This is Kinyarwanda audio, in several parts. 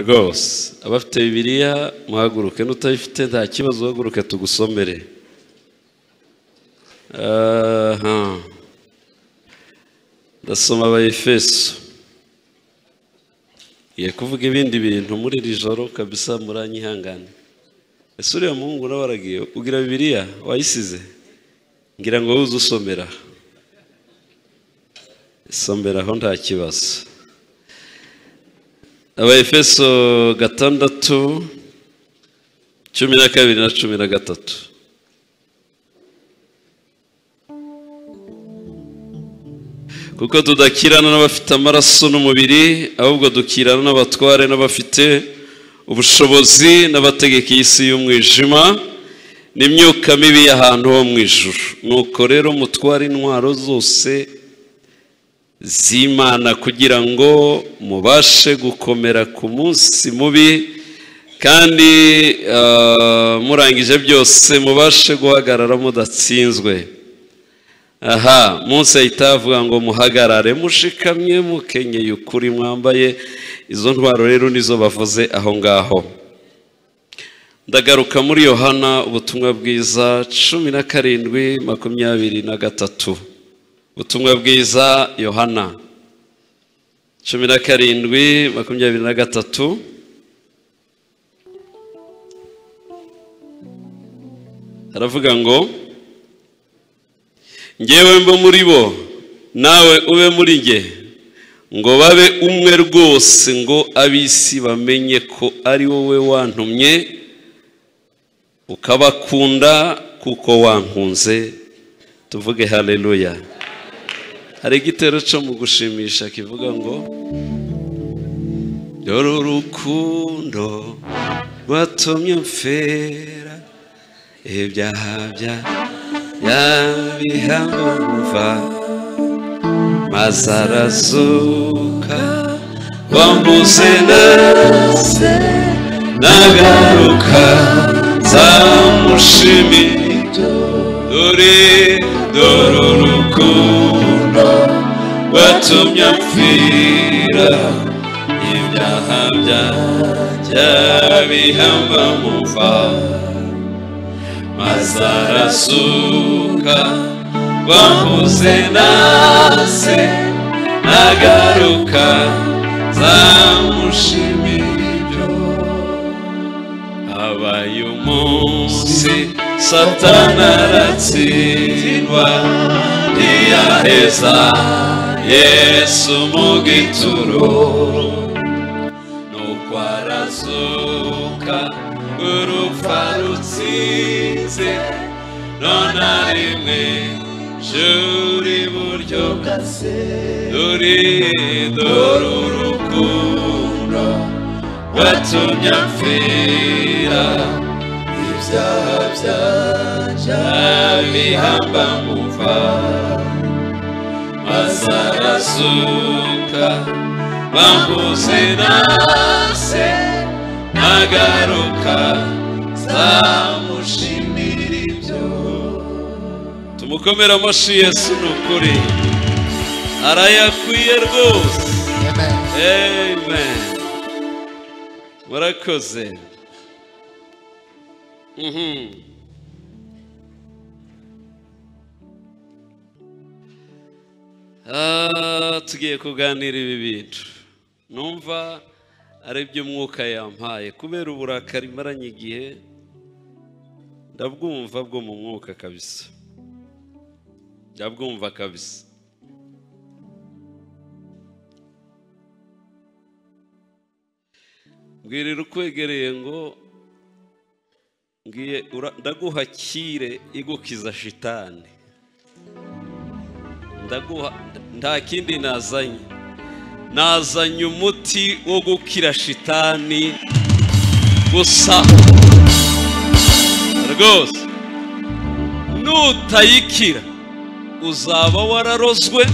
rwose abafite Bibiliya muhaguruke, n'utayifite nta kibazo uhaguruke tugusomere. Ndasoma Abaefeso. Ye kuvuga ibindi bintu muri iri joro kabisa, muranyihangane. Ese uriya muhungu nawe waragiye ugira Bibiliya wayisize? Ngira ngo uze usomera. Someraho nta kibazo. Abaefeso 6:12 na 13. Kuko tudakirana n'abafite amaraso n'umubiri, ahubwo dukirana n'abatware n'abafite ubushobozi n'abategeka isi y'umwijima n'imyuka mibi y'ahantu ho mu ijuru. Nuko rero mutware intwaro zose z'Imana kugira ngo mubashe gukomera ku munsi mubi, kandi murangije byose mubashe guhagarara mudatsinzwe. Munsi ahita avuga ngo muhagarare mushikamye mukenyeye ukuri, mwambaye izo ntwaro rero nizo bavuze aho ngaho. Ndagaruka muri Yohana ubutumwa bwiza 17:23. Ubutumwa bwiza Yohana 17:23. Haravuga ngo ngewe mbo muri bo nawe ube muri nge, ngo babe umwe rwose, ngo ab'isi bamenye ko ari wowe wantumye ukabakunda kuko wankunze. Tuvuge haleluya. Hari igitero cyo mu gushimisha kivuga ngo dore urukundo rwatumye mfera ibyaha yabihamva, maze arazuka wambuze nase nagaruka nzamushimira. Dore urukundo rwatumye mpfira ibyaha byanjye bihamba mu mva, maze arasuka wambuze nase nagaruka nzamushimira ibyo. Habaye umunsi Satana aratsindwa, ntiyaheza Yesu mu gituro, nuko arazuka urupfa rutsinze, none rimwe juri buryo bwa se. Dore urukundo rwatumye mpfira ibyaha byanjye bihamba mu mva, maze arasuka wambuze nase nagaruka nzamushimira ibyo. Tumukomera amashyi Yesu n'ukuri arayakwiye rwose. Amen. Murakoze. Tugiye kuganira ibi bintu numva ari byo Mwuka yampaye, kubera uburakari maranye igihe ndabwumva bwo mu mwuka kabisa, ndabwumva kabisa. Mbwirira ukwegereye ngo ngiye ndaguha kire igukiza shitani. Ndaguha, nta kindi nazanye umuti wo gukira shitani gusa rwose. Nutayikira uzaba wararozwe,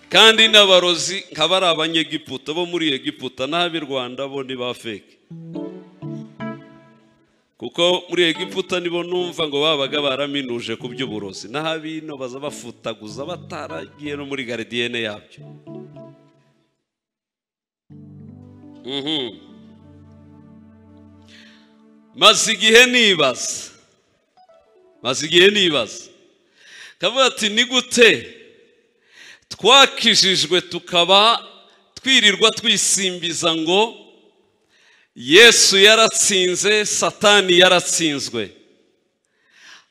kandi n'abarozi nk'abari abanyegiputa bo muri Egiputa n'ab'i Rwanda bo ni ba fake. Kuko muri Egiputa nibo numva ngo babaga baraminuje ku by'uburozi, naho abino baza bafutaguza bataragiye no muri gardienne yabyo. maze igihe nibaza kavuga ati ni gute twakijijwe tukaba twirirwa twisimbiza ngo Yesu yaratsinze, Satani yaratsinzwe,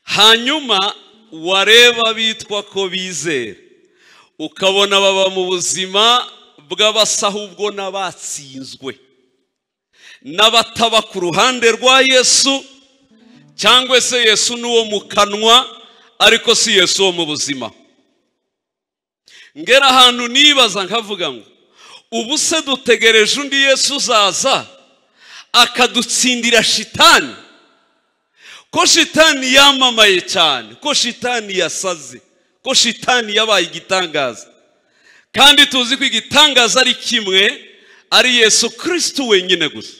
hanyuma wareba bitwa ko bizera ukabona baba mu buzima bw'abasahubwo n'abatsinzwe n'abataba ku ruhande rwa Yesu, cyangwa se Yesu n'uwo mu kanwa ariko si Yesu wo mu buzima. Ngera ahantu nibaza nkavuga ngo ubu se dutegereje undi Yesu uzaza akadutsindira shitani? Ko shitani yamamaye cyane, ko shitani yasaze, ko shitani yabaye igitangaza, kandi tuzi ko igitangaza ari kimwe, ari Yesu Kristo wenyine gusa.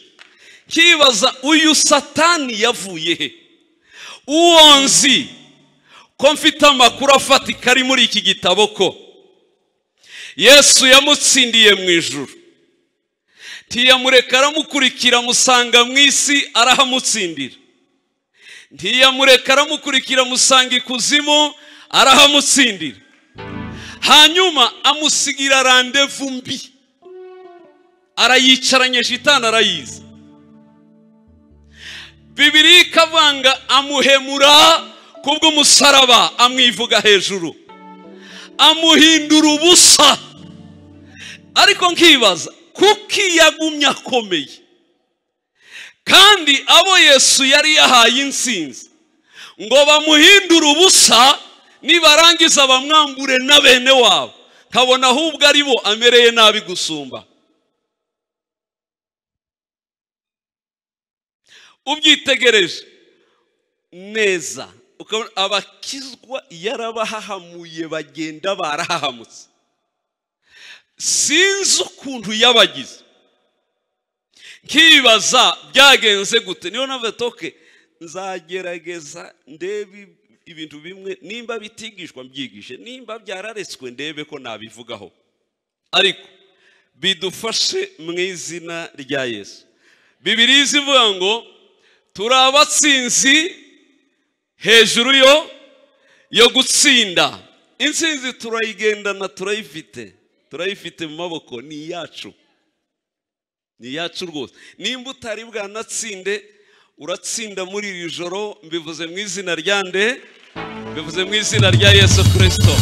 Kibaza uyu Satani yavuye he? Uwo nzi ko mfite amakuru afatika ari muri iki gitabo ko Yesu yamutsindiye mu ijuru, ntiyamureka aramukurikira musanga mu isi arahamutsindira, ntiyamureka aramukurikira musanga ikuzimu arahamutsindira, hanyuma amusigira randevu mbi, arayicaranye shitani arayizi. Bibiri ikavanga amuhemura kubw'umusaraba, amwivuga hejuru, amuhindura ubusa. Ariko nkibaza kuki yagumye akomeye, kandi abo Yesu yari yahaye insinzi ngo bamuhindura ubusa, nibarangiza bamwambure na bene wabo, kabona ahubwo ari bo amereye nabi gusumba. Ubyitegereje neza abakizwa yarabahahamuye bagenda barahahamutse. Sinzi ukuntu yabagize, nkibaza byagenze gute. Niyo navetoke nzagerageza ndebe ibintu bimwe, nimba bitigishwa mbyigishe, nimba byararetswe ndebe ko nabivugaho, ariko bidufashe mu izina rya Yesu. Bibiri ivuga ngo turi abatsinzi hejuru yo gutsinda. Intsinzi turayigendana, turayifite mu maboko, ni iyacu rwose. Nimba utari bwanatsinde, uratsinda muri iri joro. Mbivuze mu izina rya nde? Mbivuze mu izina rya Yesu Kristo.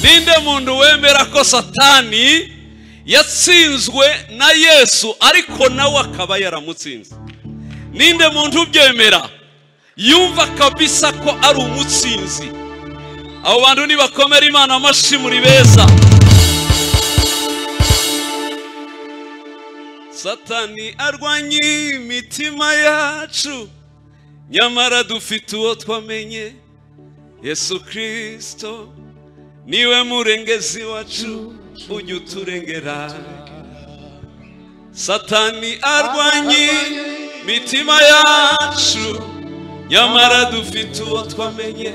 Ninde muntu wemera ko Satani yatsinzwe na Yesu ariko nawe akaba yaramutsinze? Ninde muntu ubyemera yumva kabisa ko ari umutsinzi? Abo bantu nibakomera Imana amashyi muri beza. Satani arwanye imitima yacu, nyamara dufite uwo twamenye, Yesu Kristo niwe murengezi wacu, ujya uturengera. Satani arwanye imitima yacu, nyamara dufite uwo twamenye,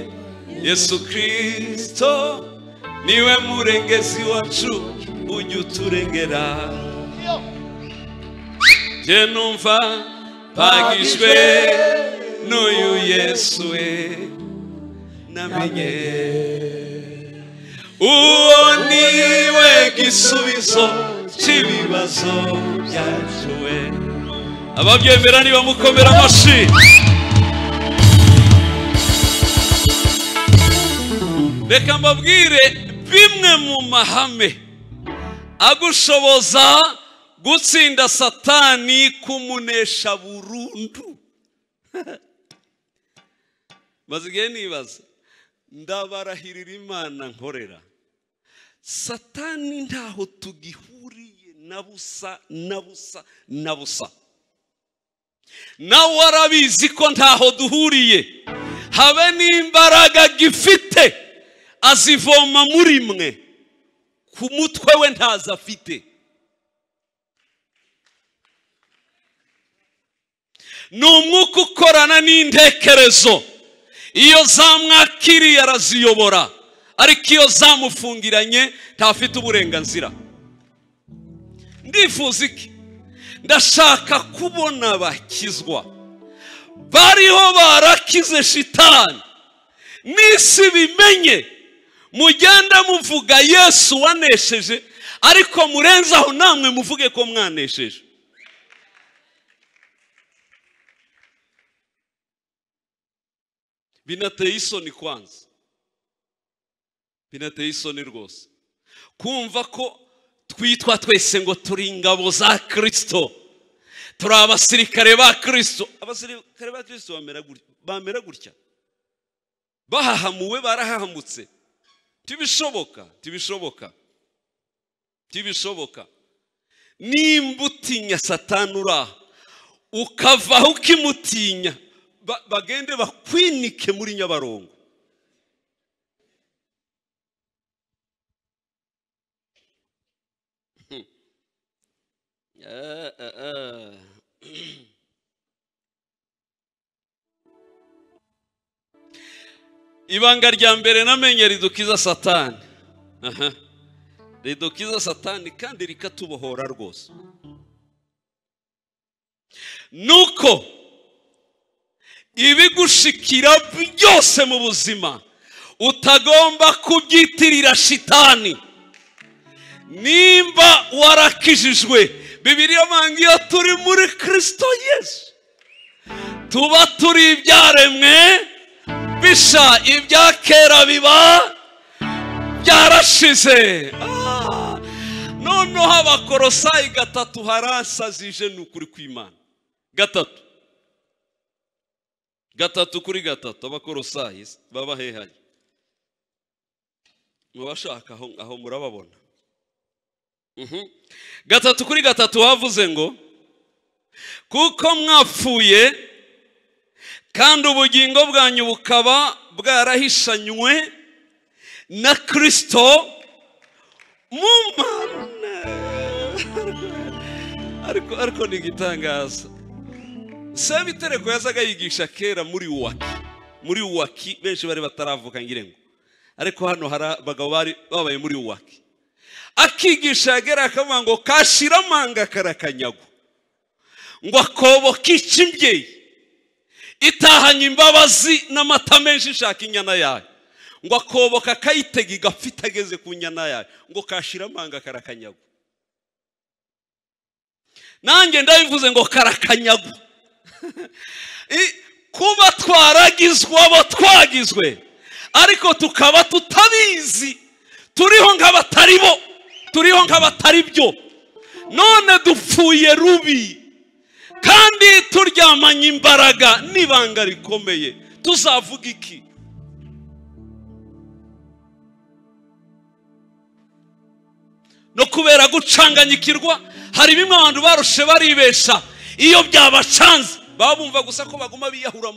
Yesu Kristo niwe murengezi wacu, ujya uturengera. Je numva pagishwe n'uyu Yesu namenye, uwo niwe gisubizo cy'ibibazo byacu. Ababyemera niba mukomera amashyi. Reka mbabwire bimwe mu mahame agushoboza gutsinda Satani, kumunesha burundu. Mazigiye nibaza, ndabarahirira Imana nkorera, Satani ntaho tugihuriye na busa. Nawe arabizi ko ntaho duhuriye, habe n'imbaraga gifite azivoma muri mwe, ku mutwe we ntaza afite. Ni umwuka ukorana n'intekerezo, iyo zamwakiriye araziyobora, ariko iyo zamufungiranye ntafite uburenganzira. Ndifuza iki? ndashaka kubona bakizwa bariho barakize shitani n'isi bimenye mugenda muvuga Yesu wanesheje ariko murenzaho namwe muvuge ko mwanesheje. Binateye isoni kwanza, binateye isoni rwose kumva ko twitwa twese ngo turi ingabo za Kristo, turi abasirikare ba Kristo. Abasirikare ba Kristo bamera gutya, bahahamuwe, barahahamutse. Tibishoboka. Nimba utinya Satani uraha ukavaho ukimutinya, bagende bakwinike muri Nyabarongo. Ibanga rya mbere namenye ridukiza Satani. Ridukiza Satani kandi rikatubohora rwose. Nuko ibigushikira byose mu buzima utagomba kubyitirira shitani. Nimba warakijijwe, Bibiliya manga iyo turi muri Kristo Yesu tuba turi ibyaremwe bisha, ibya kera biba byarashize. Noneho Abakolosayi 3 harasazije n'ukuri kw'Imana. 3:3 Abakolosayi baba hehaye, mubashaka aho murababona. 3:3 havuze ngo kuko mwapfuye kandi ubugingo bwanyu bukaba bwarahishanywe na Kristo mu Mana. Ariko ni gitangaza. Sebitereko yazaga yigisha kera muri Uwaki benshi bari bataravuka ngirengo, ariko hano hari abagabo babaye muri Uwaki. Akigisha yagera akavuga ngo kashiramanga karakanyago, ngo akobo k'ikimbyeyi itahanye imbabazi n'amata menshi ishaka inyana yayo, ngo akobo kakayitega igafite ageze ku nyana yayo, ngo kashiramanga karakanyago. Nanjye ndabivuze ngo karakanyago. Kuba twaragizwe abo twagizwe ariko tukaba tutabizi, turiho nk'abatari bo, turiho nk'abatari byo, none dupfuye rubi kandi turyamanye imbaraga n'ibanga rikomeye. Tuzavuga iki? No kubera gucanganyikirwa hari bimwe abantu barushe baribesha, iyo byabacanze babumva gusa ko baguma biyahura,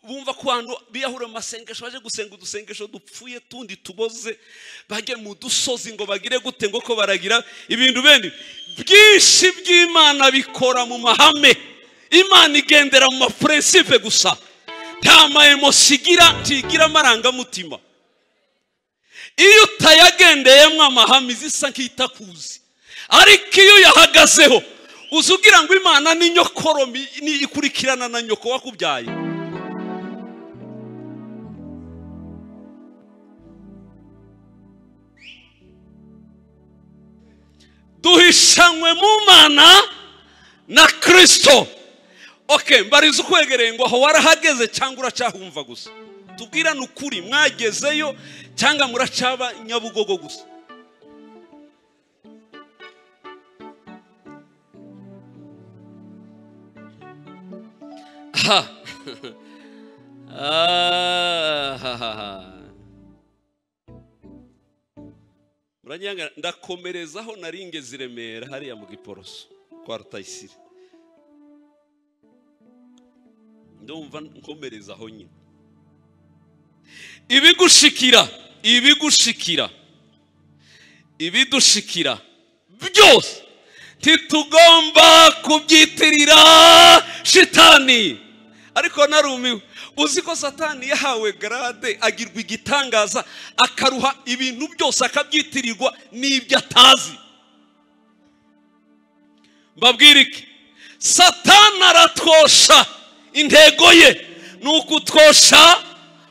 bumva ko abantu biyahura amasengesho, baje gusenga udusengesho dupfuye tundi tuboze, bajye mu dusozi ngo bagire gute, ngo ko baragira ibintu bene byinshi by'Imana bikora mu mahame. Imana igendera mu maprincipe gusa, nta emotion igira, ntigira amarangamutima. Iyo utayagendeyemo amahame zisa nk'itakuzi, ariko iyo yahagazeho uzugira ngo Imana ni nyokoromi, ni ikurikirana na nyoko wakubyaye. Duhishanywe mu Mana na Kristo. Okay, mbariza ukwegereye ngo aho warahageze cyangwa uracahumva gusa. Tubwirane ukuri, mwagezeyo cyangwa muracaba Nyabugogo gusa. Muranyanga ndakomerezaho naringeze Remera hariya mu Giporoso kwa Rutayisire. Ndumva nkomerezaho nyine. Ibidushikira byose titugomba kubyitirira shitani. Ariko narumiwe, uzi ko Satani yahawe grade, agirwa igitangaza, akaruha ibintu byose akabyitirirwa n'ibyo atazi. mbabwira iki? Satani aratwosha, intego ye ni ukutwosha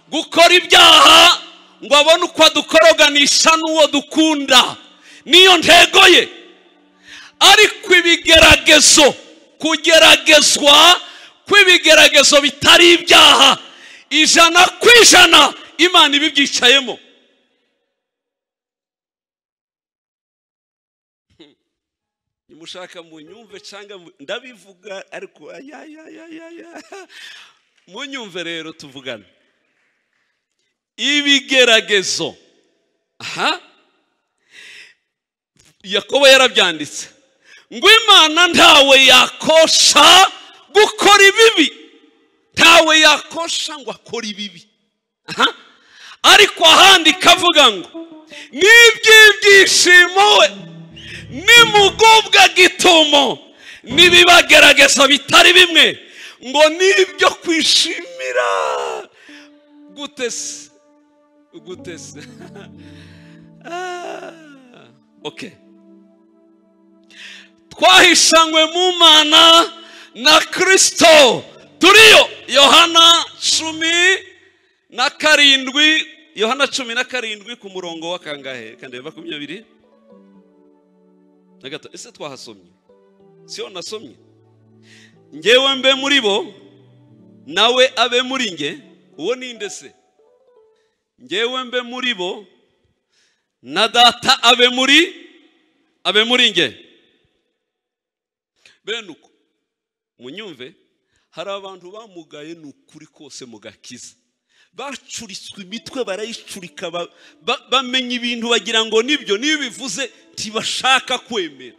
gukora ibyaha ngo abone uko adukoroganisha n'uwo dukunda, niyo ntego ye. Ariko ibigeragezo, kugeragezwa kw'ibigeragezo bitari ibyaha 100% Imana ibibyicayemo. Nimushaka munyumve cyangwa ndabivuga ariko munyumve rero tuvugana. Ibigeragezo, Yakobo yarabyanditse ngo Imana ntawe yakosha gukora ibibi, ntawe yakosha ngo akora ibibi. Ariko ahandi kavuga ngo n'iby'ibyishimo we nimugubwa gitumo n'ibibagerageza bitari bimwe ngo nibyo kwishimira. Gutese okay, twahishanywe mu Mana na Kristo turiyo. Yohana 17, Yohana 17 ku murongo wa kangahe? Kandi 20. Ese twahasomye? Siyo nasomye? Ngewe mbe muri bo nawe abe muri nge. Uwo ninde se? Ngewe mbe muri bo na data abe muri nge. Benuko munyumve, hari abantu bamugaye n'ukuri kose mugakiza, bacuritswe imitwe barayicurika, bamenya ibintu bagira ngo nibyo, nibivuze tibashaka kwemera.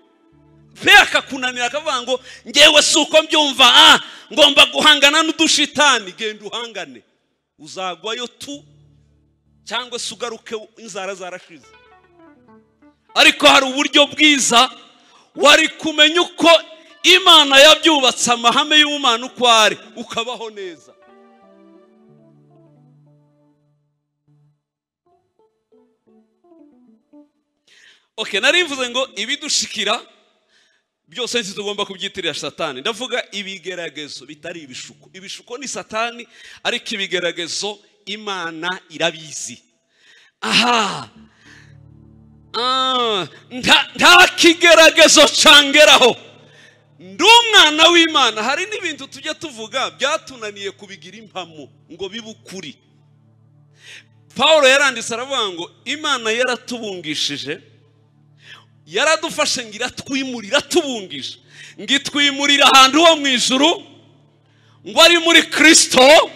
Peka kunanira akavuga ngo ngewe suko mbyumva, ngomba guhangana n'udushitani. Genda uhangane, uzagwayo tu cyangwa se ugaruke inzara zarashize. Ariko hari uburyo bwiza wari kumenya uko Imana yabyubatse amahame y'Imana uko ari, ukabaho neza. Okay, narimvuze ngo ibidushikira byose nzi tugomba kubyitirira Satani. Ndavuga ibigeragezo bitari ibishuko. Ibishuko ni Satani, ariko ibigeragezo Imana irabizi. Nta kigeragezo cangeraho ndi umwana w'Imana. Hari n'ibintu tujya tuvuga byatunaniye kubigira impamo ngo bibukuri. Paulo yaranditse aravuga ngo Imana yaratubungishije, yaradufashe ngira twimurira tubungisha, ngitwimurira ahantu ho mu ijuru ngo ari muri Kristo.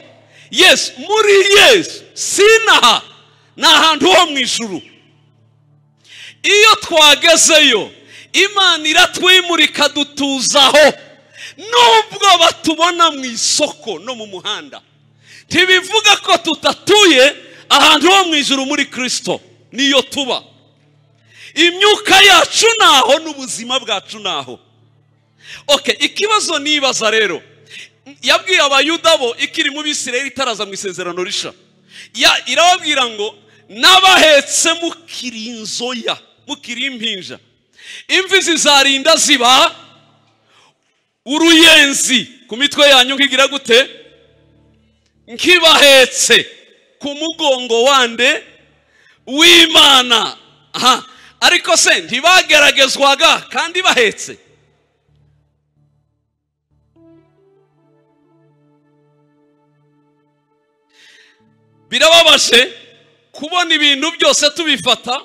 Yes, muri Yesu, sinaha na ahantu ho mu ijuru. Iyo twagezeyo Imana iratwimurika dutuzaho, nubwo batubona mu isoko no mu muhanda. Tibivuga ko tutatuye ahantu ho mu ijuru muri Kristo, niyo tuba. Imyuka yacu naho n'ubuzima bwacu naho. Okay, ikibazo nibaza rero, yabwiye abayuda bo ikiri mu Bisirayeli itaraza mu isezerano risha, irababwira ngo nabahetse mukiri inzoya, mukiri impinja, imvi zizarinda ziba uruyenzi ku mitwe yanyu. Nkigira gute? Nkibahetse ku mugongo wande w'Imana. Ariko se ntibageragezwaga kandi bahetse? Birababaje kubona ibintu byose tubifata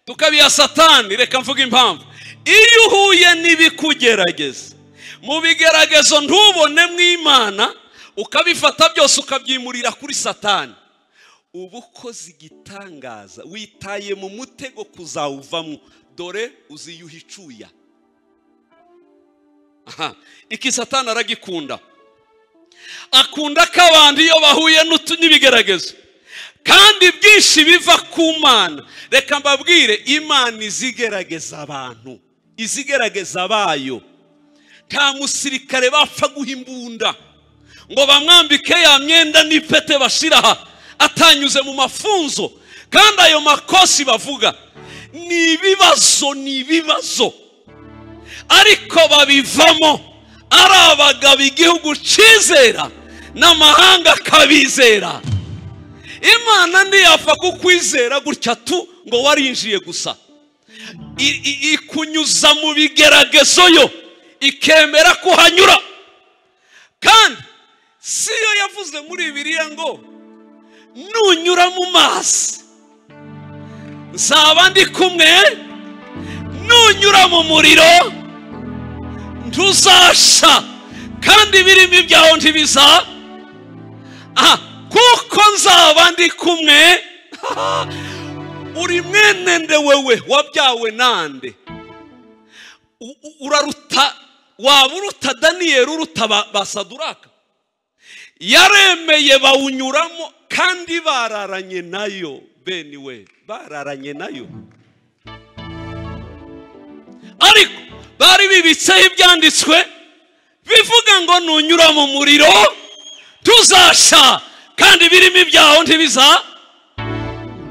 tukabiha Satani. Reka mvuga impamvu. Iyo uhuye n'ibikugerageza, mu bigeragezo ntubone mu Imana, ukabifata byose ukabyimurira kuri Satani, ubu koze igitangaza, witaye mu mutego kuzawuvamo. Dore uziyuhicuya. Iki Satani aragikunda. Akunda ko abantu iyo bahuye n'ibigeragezo kandi byinshi biva ku Mana. Reka mbabwire, Imana izigerageza abantu, izigerageza bayo. Nta musirikare bapfa guha imbunda ngo bamwambike ya myenda n'ipete bashiraha atanyuze mu mafunzo. Kandi ayo makosi bavuga ni ibibazo. ariko babivamo ari abagabo igihugu cyizera n'amahanga akabizera. Imana ntiyapfa kukwizera gutya tu ngo warinjiye gusa, ikunyuza mu bigeragezo yo ikemera kuhanyura. Kandi siyo yavuze muri Bibiliya ngo nunyura mu mazi nzaba ndi kumwe, nunyura mu muriro ntuzasha, kandi ibirimi byaho ntibiza kuko nzaba ndi kumwe. Uri mwene nde wewe? Wabyawe nande? Uraruta, waba uruta Daniyeli, uruta Basaduraka? Yaremeye bawunyuramo kandi bararanye nayo. Beni we, bararanye nayo, ariko bari bibitseho ibyanditswe bivuga ngo nunyura mu muriro tuzasha, kandi ibirimi byaho ntibiza.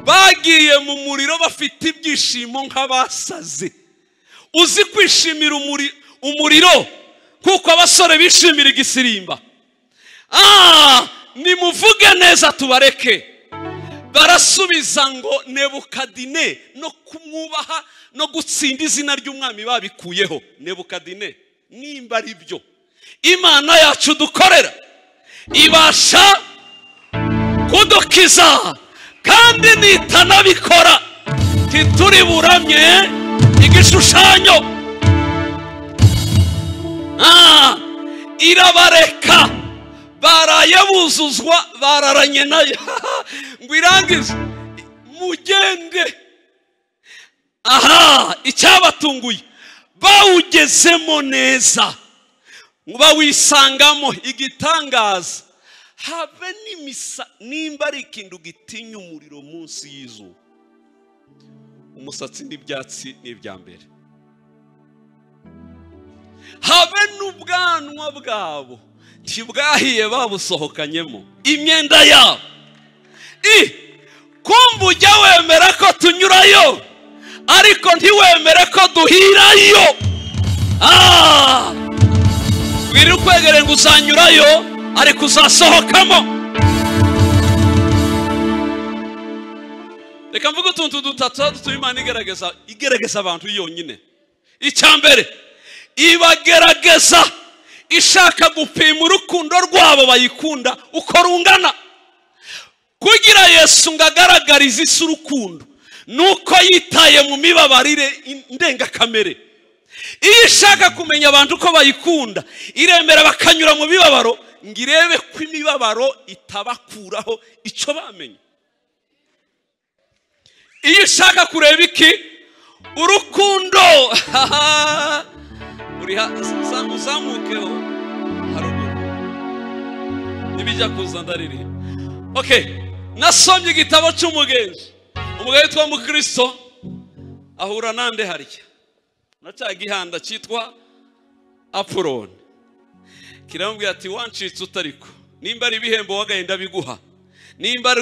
Bagiye mu muriro bafite ibyishimo nk'abasaze. Uzi kwishimira umuriro kuko abasore bishimira igisirimba. Nimuvuge neza tubareke. Barasubiza ngo Nebukadine no kumwubaha no gutsinda izina ry'umwami babikuyeho. Nebukadine, nimba ari byo Imana yacu dukorera ibasha kudukiza, kandi nitanabikora tituri buramye igishushanyo, irabareka. Baraye buzuzwa, bararanye nayo ngo irangize mugende. Icyabatunguye bawugezemo neza, bawisangamo igitangaza. Habe n'imisa, nimba ari ikintu gitinya umuriro munsi y'izuba, umusatsi n'ibyatsi n'ibya mbere. Habe n'ubwanwa bwabo ntibwahiye babusohokanyemo imyenda yabo. Kumva ujya wemera ko tunyurayo ariko ntiwemere ko duhirayo. Wiri ukwegere ngo uzanyurayo ariko uzasohokamo. Reka mvuga utuntu dutatu dutuma Imana igerageza abantu yonyine. Icya mbere, ibagerageza ishaka gupima urukundo rwabo bayikunda uko rungana. Kugira Yesu ngo agaragarize isi urukundo nuko yitaye mu mibabarire ndengakamere. Iyo ishaka kumenya abantu uko bayikunda iremera bakanyura mu bibabaro ngo irebe ko imibabaro itabakuraho icyo bamenye. Iyo ishaka kureba iki urukundo uzamukeho haruguru nibijya kuza ndariri. Nasomye igitabo cy'umugenzi. Umugabo witwa Mukristo ahura nande harya na cya gihanda cyitwa Apoloni. Kiramubwira ati wancitse utariko, nimba ari ibihembo wagenda biguha, nimba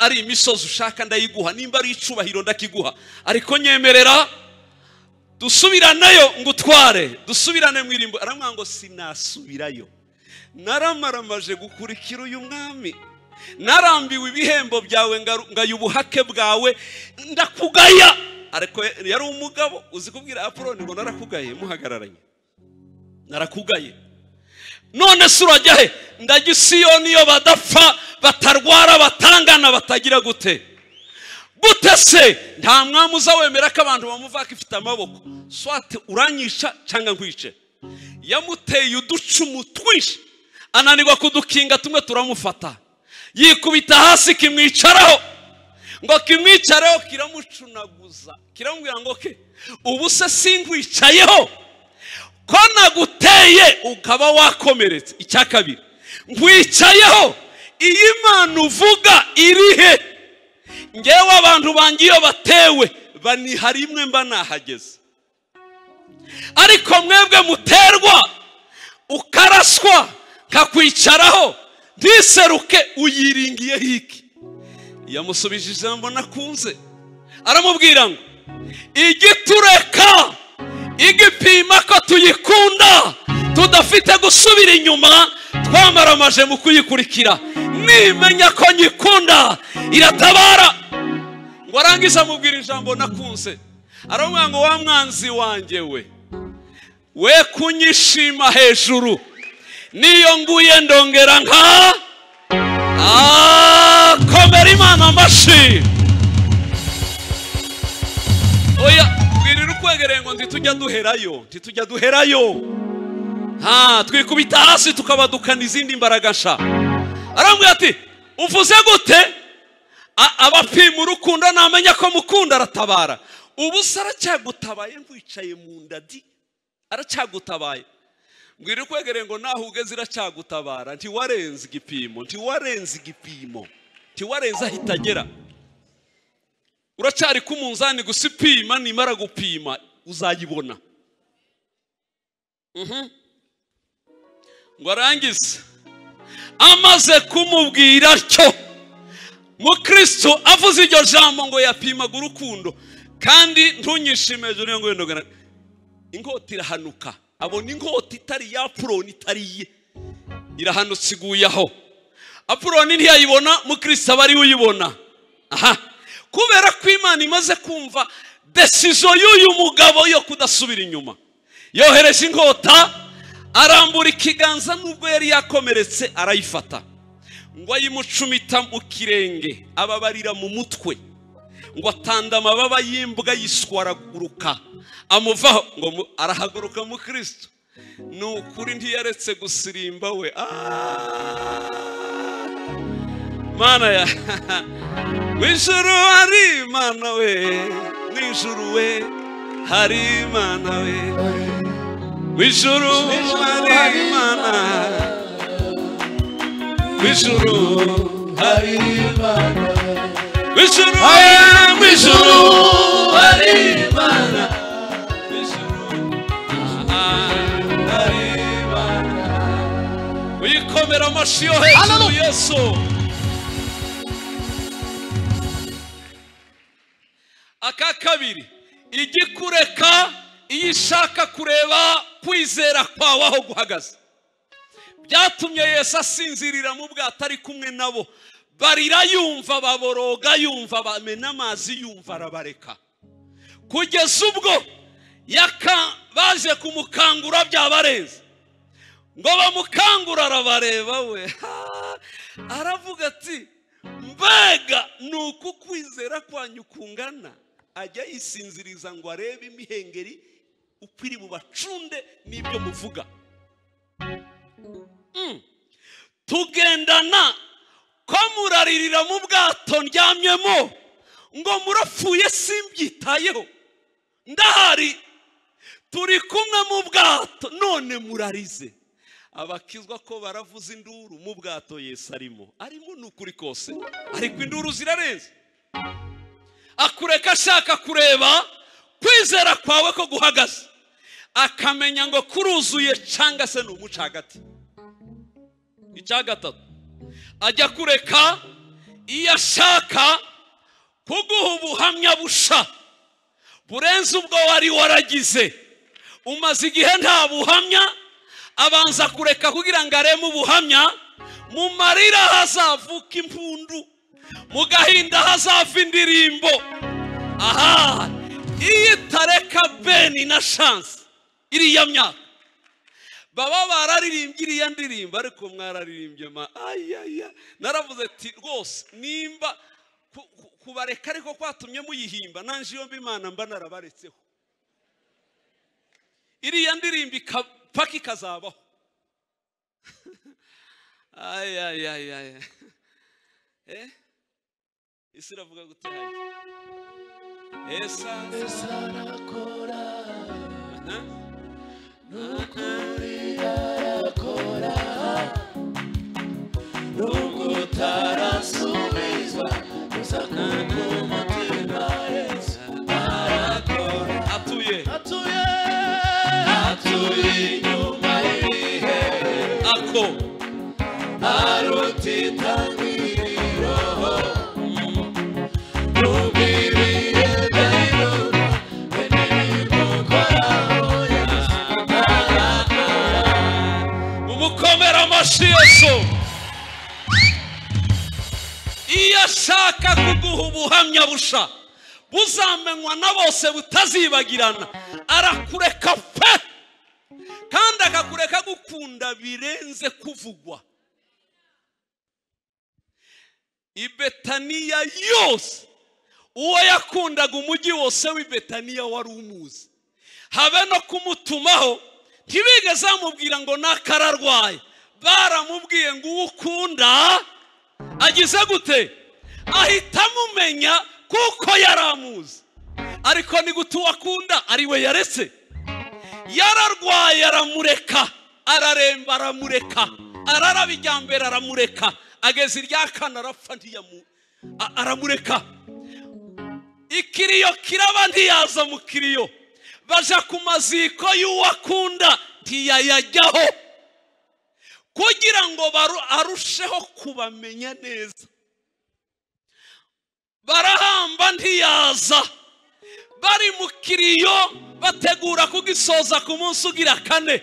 ari imisozi ushaka ndayiguha, nimba ari icubahiro ndakiguha, ariko nyemerera dusubiranayo ngutware, dusubirane mwirimbo. Aramwanga ngo sinasubirayo, naramaramaje gukurikira uyu mwami, narambiwe ibihembo byawe ngayo ubuhake bwawe, ndakugaya. Ariko yari umugabo uzi kubwira Apoloni ngo narakugaye, muhagararanye, narakugaye. None se urajya he? Ndajya Siyoni iyo badapfa, batarwara, batangana, batagira gute se? Nta mwami uzawemera ko abantu bamuvaka ifite amaboko. Swate uranyisha cyangwa nkwice. Yamuteye uducumu twinshi, ananirwa kudukinga, tumwe turamufata, yikubita hasi kimwicaraho. Ngo kimwicareho kiramucunaguza, kiramubwira ngo ubu se singwicayeho ko naguteye ukaba wakomeretse. Icya kabiri, nkwicayeho, iyi Imana uvuga irihe? Ngewe abantu bangiye batewe baniha rimwe mba nahageze, ariko mwebwe muterwa ukaraswa kakwicaraho ntiseruke, uyiringiye hiki. Yamusubije ijambo nakunze, aramubwira ngo igitureka igipima ko tuyikunda tudafite gusubira inyuma twamaramaje mu kuyikurikira. Nimenya ko nyikunda iratabara. Ngo arangiza amubwira ijambo nakunze, aramubwira ngo wa mwanzi wanjye we kunyishima hejuru, niyo nguye ndongera nka komera Imana amashyi. Oya bwirira ukwegereye ngo ntitujya duherayo, twikubita hasi tukabadukana izindi mbaraga nsha. Arambwira ati uvuze gute? Abapima urukundo namenya ko mukunda aratabara. Ubu saracyagutabaye nkwicaye mu ndadi, aracyagutabaye. Mbwira ukwegereye ngo naho ugeze iracyagutabara. Ntiwarenze igipimo, ntiwarenze ahitagera. Uracyari ku munzani gusa ipima, nimara gupima uzayibona. Ngo arangize amaze kumubwira cyo, Mukristo avuze iryo jambo ngo yapimaga urukundo kandi ntunyishimeje niyo ngo ndogana. Inkota irahanuka, abona inkota itari ya Apoloni, itari ye, irahanutse iguyaho. Apoloni ntiyayibona, Mukristo aba ari uyibona. Kubera ko Imana imaze kumva decision y'uyu mugabo yo kudasubira inyuma, yohereje inkota, arambura ikiganza nubwo yari yakomeretse arayifata, ngo ayimucumita mu kirenge, ababarira mu mutwe, ngo atanda amababa y'imbwa yiswaraguruka amuvaho, ngo arahaguruka. Mukristo nukuri ntiyaretse gusirimba we. Mana ya mwijuru hari Imana we, mwijuru we hari Imana we, mwijuru hari Imana, mwijuru hari Imana, mwijuru hari Imana, hari Imana. Uyikomera amashyi yo hejuru Yesu. Aka kabiri, igikureka iyo ishaka kureba kwizera kwawe aho guhagaze. Byatumye Yesu asinzirira mu bwato ari kumwe nabo, barira yumva, baboroga yumva, bamena amazi yumva, arabareka. Kugeza ubwo baje kumukangura byabarenze, ngo bamukangura arabareba we, aravuga ati mbega nuko kwizera kwanyu kungana. Ajya yisinziriza ngo arebe imihengeri ukwiri bubacunde n'ibyo muvuga. Tugendana ko muraririra mu bwato ndyamyemo, ngo murapfuye simbyitayeho, ndahari, turi kumwe mu bwato none murarize. Abakizwa ko baravuza induru mu bwato Yesu arimo nukuri kose, ariko induru zirarenze. Akureka ashaka kureba kwizera kwawe ko guhagaze, akamenya ngo kuruzuye cyangwa se n'umuca hagati. Icya gatatu, ajya kureka iyo ashaka kuguha ubuhamya busha burenze ubwo wari waragize. Umaze igihe nta buhamya, abanza kureka kugira ngo areme ubuhamya. Mu marira hazavuka impundu, mu gahinda hazava indirimbo. Iyo itareka Beni na Chance iriya myaka, baba bararirimbye iriya ndirimbo, ariko mwararirimbye naravuze ati rwose nimba kubareka ariko kwatumye muyihimba, nanje iyo Imana mba narabaretseho. Iriya ndirimbo paka ikazabaho. Isi iravuga gute? Esa arakora, nukuri arakora, nubwo utarasubizwa gusa kuko umutima Yesu arakora. Atuye inyuma y'ibihe, ako arutitangiriro. Atuye amashi Yesu. Iyo ashaka kuguha ubuhamya busha buzamenywa na bose butazibagirana, arakureka pe kandi akakureka gukunda birenze kuvugwa. I Betaniya yose uwo yakundaga umujyi wose w'i Betaniya wari umuzi, habe no kumutumaho ntibigeze bamubwira ngo nakararwaye, baramubwiye ngo uwo ukunda agize gute, ahita amumenya kuko yaramuzi. Ariko ni gute uwakunda ari we yaretse? Yararwaye aramureka, araremba aramureka, araraba ijyambere aramureka, ageze irya kane arapfa aramureka. Ikiriyo kiraba ntiyaza mu kiriyo, baja ku maziko y'uwakunda ntiyayajyaho kugira ngo arusheho kubamenya neza. Barahamba ntiyaza, bari mu kiriyo bategura kugisoza ku munsi ugira kane.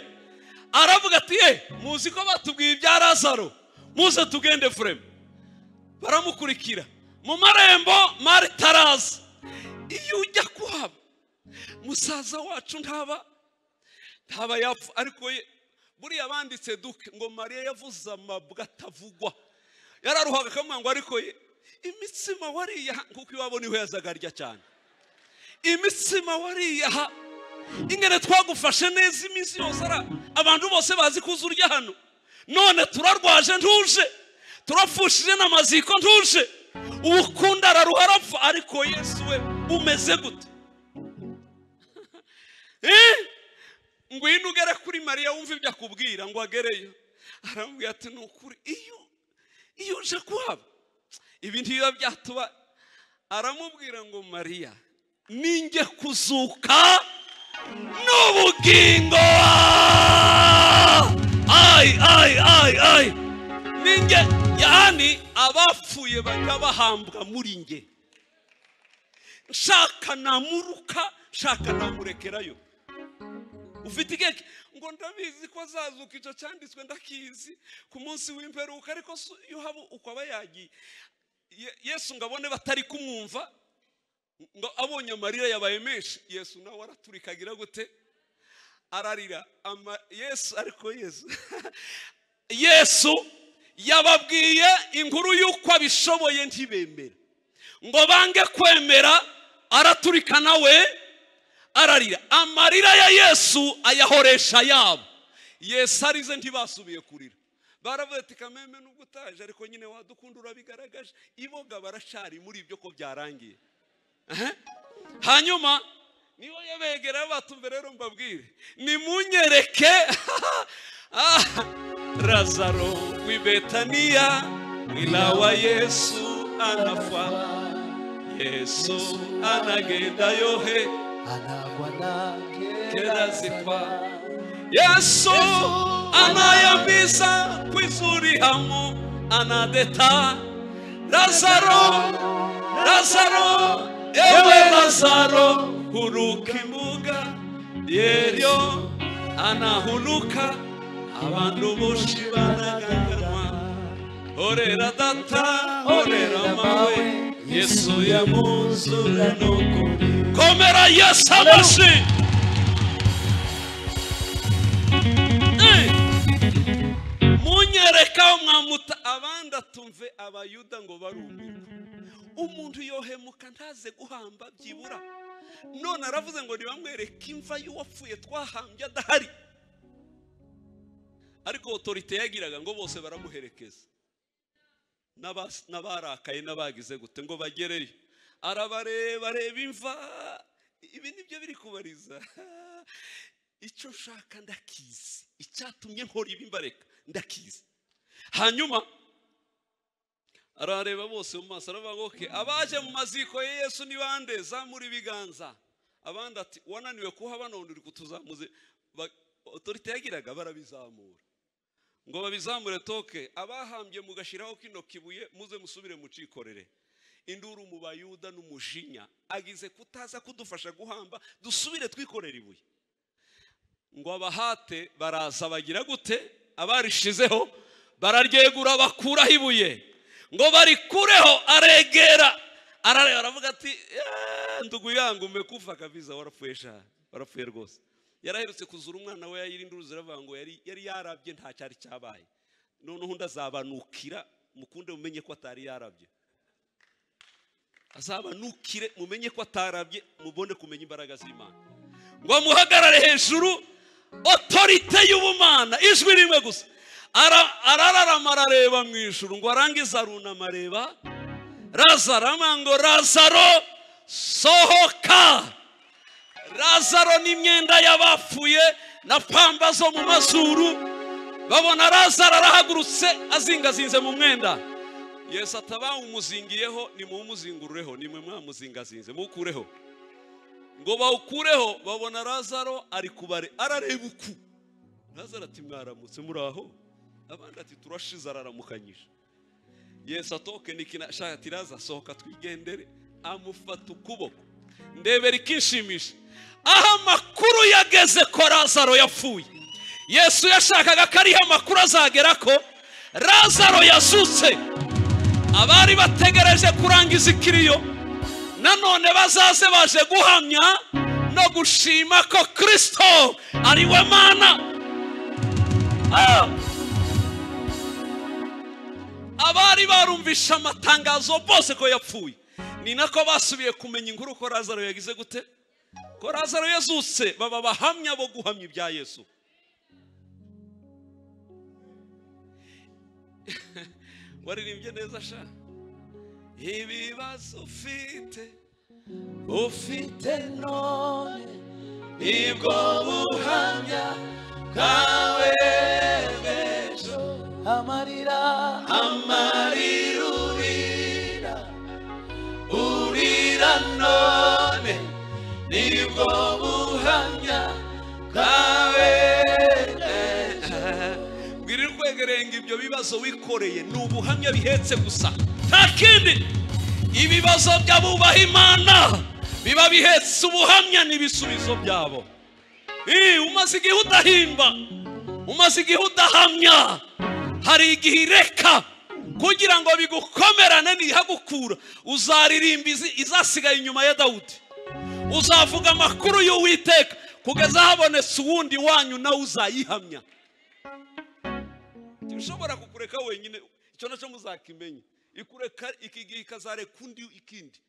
Aravuga ati muzi ko batubwiye ibya Lazaro, muze tugende freme. Baramukurikira mu marembo, Marita araza. Iyo ujya kuhaba musaza wacu ntaba yapfa, ariko buriya banditse duke ngo Mariya yavuze amabwa atavugwa. Yararuhaga akamubwira ngo ariko imitsima wariya, kuko iwabo niho yazaga arya cyane. Imitsima wariya ingene twagufashe neza iminsi yose, abantu bose bazi kuza urya hano, none turarwaje ntuje, turapfushije n'amaziko ntuje, ukunda araruha arapfa, ariko Yesu we umeze gute? Ngwino ugere kuri Mariya wumva ibyo akubwira ngo agereyo. Aramubwira ati nukuri iyo uje kuhaba ibintu biba byatuba. Aramubwira ngo Mariya, ninjye kuzuka n'ubugingo. Ay ninjye, yani abapfuye bajya bahambwa muri nge. Shaka namuruka, shaka namurekerayo. Ufite igeke ngo ndabizi ko azazuka, icyo cyanditswe ndakizi ku munsi w'imperuka, ariko iyo haba uko aba yagiye. Yesu ngabone batari kumwumva, ngo abonye amarira yabaye menshi, Yesu nawe araturikagira gute, ararira. Yesu ariko Yesu yababwiye inkuru y'uko abishoboye ntibemera, ngo bange kwemera, araturika nawe ararira. Amarira ya Yesu ayahoresha yabo. Yesu arize ntibasubiye kurira. Baravuga ati kameme nubwo utaje, ariko nyine wadukunda urabigaragaje. Iboga barashari muri ibyo ko byarangiye. Hanyuma niho yabegera batumve, rero mbabwire nimunyereke Lazaro w'i Betaniya, mwila wa Yesu anafa, Yesu anagenda yohe kerazikwa, Yesu anayambisa kwizuri hamu anadeta. Lazaro ewe Lazaro huruka imbuga yeryo anahuluka, abantu boshi banaganganwa. Orera data orera mawe, Yesu yamuzura nukuri. Komera Yesu amashi. Munyereka umwamuta abandi atumve abayuda ngo barumirwe. Umuntu yohemuka ntaze guhamba byibura, none aravuze ngo nibamwereka imva y'uwapfuye twahambye adahari. Ariko autorite yagiraga ngo bose baramuherekeza, n'abarakaye n'abagize gute ngo bagereyo. Arabareba imva. Ibi nibyo biri kubariza. Icyo nshaka ndakizi, icyatumye nkora ibi mbareka ndakizi. Hanyuma arareba bose mu maso, aravuga ngo abaje mu maziko ya Yesu ni bande? Zamura ibiganza. Abandi ati wananiwe kuhaba none uri kutuzamuze. Autorite yagiraga barabizamura, ngo babizamure toke. Abahambye mugashiraho kino kibuye, muze musubire mucikorere. Induru mu bayuda n'umujinya, agize kutaza kudufasha guhamba, dusubire twikorera ibuye. Ngo abahate baraza bagira gute, abarishizeho bararyegura bakuraho ibuye ngo barikureho. Aregera aravuga ati ndugu yangu umekufa kabisa, warapfuye rwose. Yaraherutse kuzura umwana we yayirinduru ziravuga ngo yari yarabye nta cyari cyabaye, noneho ndazabanukira mukunde mumenye ko atari yarabye. Azabanukire mumenye ko atarabye, mubone kumenya imbaraga z'Imana. Ngo muhagarare hejuru autorite y'ubumana, ijwi rimwe gusa. Arararama arareba mu ijuru, ngo arangiza arunama areba Lazaro, ngo Lazaro sohoka. Lazaro n'imyenda y'abapfuye na pamba zo mu mazuru, babona Lazaro arahagurutse azingazinze mu mwenda. Yesu ataba umuzingiyeho, ni mumuzingurureho, ni mwe mwamuzingazinze mukureho. Ngo bawukureho babona Lazaro ari kubare, arareba uku. Lazaro ati mwaramutse muraho? Abandi ati turashize, araramukanyije. Yesu atoke nikina shaka ati Lazaro sohoka twigendere. Amufata ukuboko, ndebera ikinshimisha. Aha makuru yageze ko Lazaro yapfuye. Yesu yashakaga ko ariho amakuru azagera ko Lazaro yazutse. Abari bategereje kurangiza ikiriyo nanone bazaze baje guhamya no gushima ko Kristo ari we Mana. Abari barumvisha amatangazo bose ko yapfuye, ni nako basubiye kumenya inkuru ko Lazaro yagize gute, ko Lazaro yazutse. Baba bahamya bo guhamya ibya Yesu. Waririmbye neza sha. Ibibazo ufite none nibwo buhamya bwawe bw'ejo. Amarira urira none nibwo buhamya bwawe. Ngwirira kwegerenga ibyo bibazo wikoreye, ni ubuhamya bihetse gusa, nta kindi. Ibibazo by'abubaha Imana biba bihetse ubuhamya n'ibisubizo byabo. Umaze igihe udahimba, umaze igihe udahamya, hari igihe ireka kugira ngo bigukomerane nihagukura. Uzaririmba izasigaye inyuma ya Dawudi, uzavuga amakuru y'Uwiteka kugeza habonetse uwundi wanyu nawe uzayihamya. Ushobora kukureka wenyine, icyo nacyo muzakimenye. Ikureka ikigihe ikazareka undi ikindi.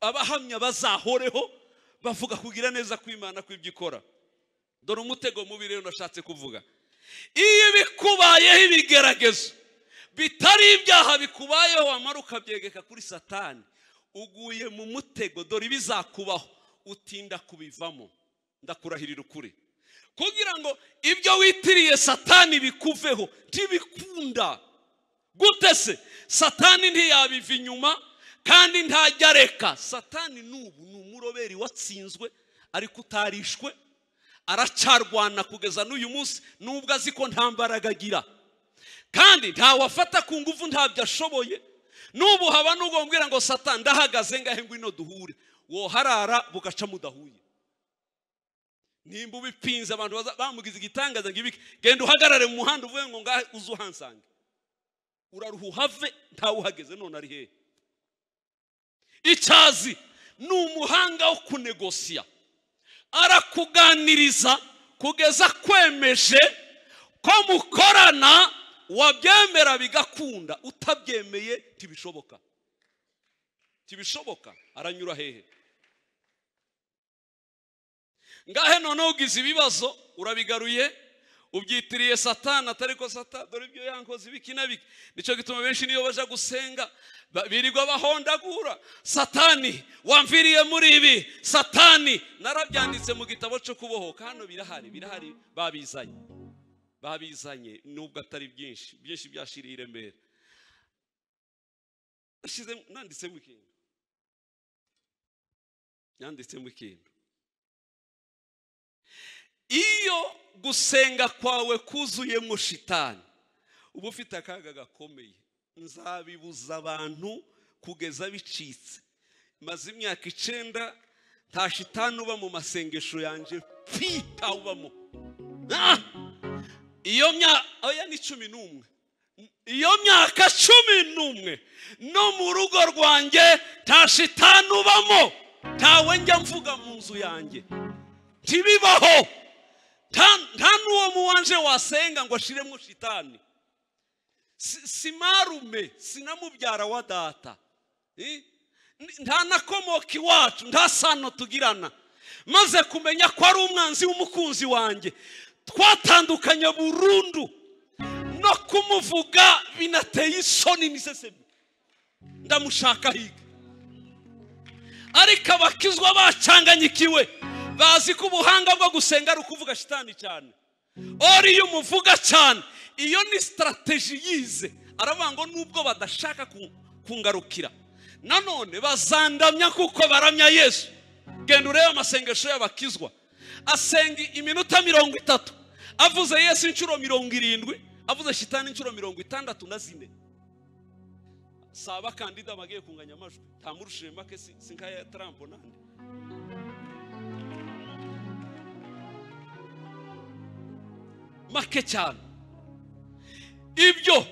Abahamya bazahoreho bavuga kugira neza kw'Imana kw'ibyo ikora. Dore umutego mubi rero nashatse kuvuga. Iyo bikubayeho ibigeragezo bitari ibyaha bikubayeho, wamara ukabyegeka kuri Satani, uguye mu mutego. Dore bizakubaho utinda kubivamo, ndakurahirira ukuri. Kugira ngo ibyo witiriye Satani bikuveho, ntibikunda. Gute se? Satani ntiyabiva inyuma kandi ntajya reka. Satani n'ubu ni umuroberi watsinzwe ariko utarishwe, aracarwana kugeza n'uyu munsi, nubwo azi ko nta mbaraga agira kandi ntawafata ku nguvu, ntabyo ashoboye. N'ubu haba n'ugombwira ngo Satani ndahagaze ngahe ngwino duhure, wo harara bugaca mudahuye. Nimba ubipinze abantu bamugize igitangaza ngibiki, genda uhagarare mu muhanda uvuye ngo ngahe uzuhansange, uraruhave ntawe uhageze none ari hehe. Icyazi ni umuhanga wo kunegosiya, arakuganiriza kugeza kwemeje ko mukorana, wabyemera bigakunda, utabyemeye tibishoboka. Aranyura hehe? Ngahe none ugize ibibazo urabigaruye, ubyitiriye Satani atari ko Satani dore ibyo yankoze ibiki na biki. Nico gituma benshi niyo baje gusenga birirwa bahondagura, Satani wamviriye muri ibi, Satani. Narabyanditse mu gitabo cyo kubohoka, hano birahari babizanye nubwo atari byinshi byashiriye Remera. Nanditsemo ikintu. Iyo gusenga kwawe kuzuyemo shitani, uba ufite akaga gakomeye. Nzabibuza abantu kugeza bicitse. Maze imyaka 9 nta shitani uba mu masengesho yanje, pita ubamo. Iyo oya ni 11 iyo myaka 11 no mu rugo rwanjye nta shitani ubamo, ntawe njya mvuga mu nzu yanjye, ntibibaho. Nta n'uwo muwanje wasenga ngo ashiremo shitani. Simarume sinamubyara wa data, nta nakomoka iwacu, nta sano tugirana. Maze kumenya ko ari umwanzi w'umukunzi wanjye, twatandukanye burundu, no kumuvuga binateye isoni n'iseseme, ndamushaka higa. Ariko abakizwa bacanganyikiwe, bazi ko ubuhanga bwo gusenga ari ukuvuga shitani cyane. Ori iyo umuvuga cyane, iyo ni strategy yize, aravuga ngo nubwo badashaka kungarukira, nanone bazandamya kuko baramya Yesu. Genda urebe amasengesho y'abakizwa, asenga iminota 30, avuze Yesu inshuro 70, avuze shitani inshuro 64. Saba kandida bagiye kunganya amajwi, tamurushije make sinkaya Trump nande. Make cyane. Ibyo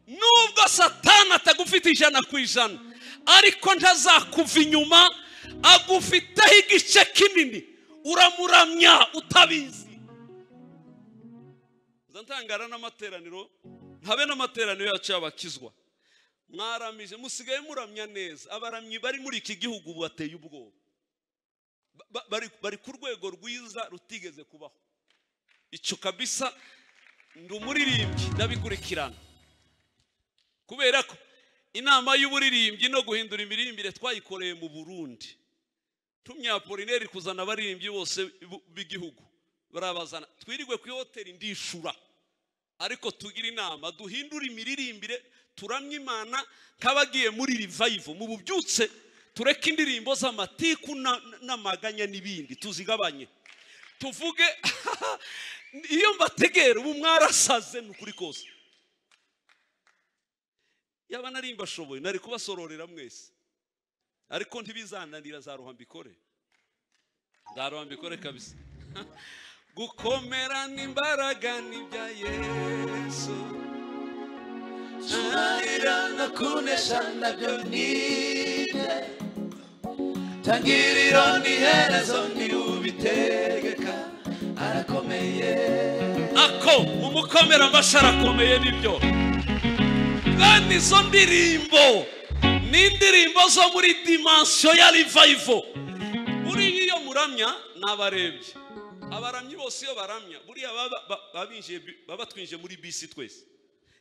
nubwo Satani atagufite 100%, ariko ntazakuva inyuma, agufiteho igice kinini, uramuramya utabizi. Zantangara n'amateraniro, ntabe n'amateraniro yacu y'abakizwa. Mwaramije musigaye muramya neza, abaramyi bari muri iki gihugu bateye ubwoba, bari ku rwego rwiza rutigeze kubaho. Icyo kabisa ndumuririmbyi ndabikurikirana, kubera ko inama y'uburirimbyi no guhindura imiririmbire twayikoreye mu Burundi. Tumya Apolineri kuzana abaririmbyi bose b'igihugu, barabazana twirigwe ku hoteli ndishura, ariko tugira inama duhindura imiririmbire, turamya Imana kabagiye muri revival mu bubyutse, tureke indirimbo z'amatiku n'amaganya n'ibindi tuzigabanye, tuvuge iyo mbategera ubu mwarasaze n'ukuri kose. Yaba narimba shoboye nari kubasororera mwese, ariko ntibizananira, zaruha mbikore, zaruha mbikore kabisa. Gukomera n'imbaraga n'ibya Yesu, Shurira no kunesha nabyo ninde, tangiriro n'iherezo ni ubitegeka, arakomeye. Ako umukomera amashara akomeye nibyo. Kandi izo ndirimbo ni indirimbo zo muri dimension ya revival. Buri iyo muramya n'abarebye, abaramyi bose iyo baramya, buriya baba twinje muri bisi twese,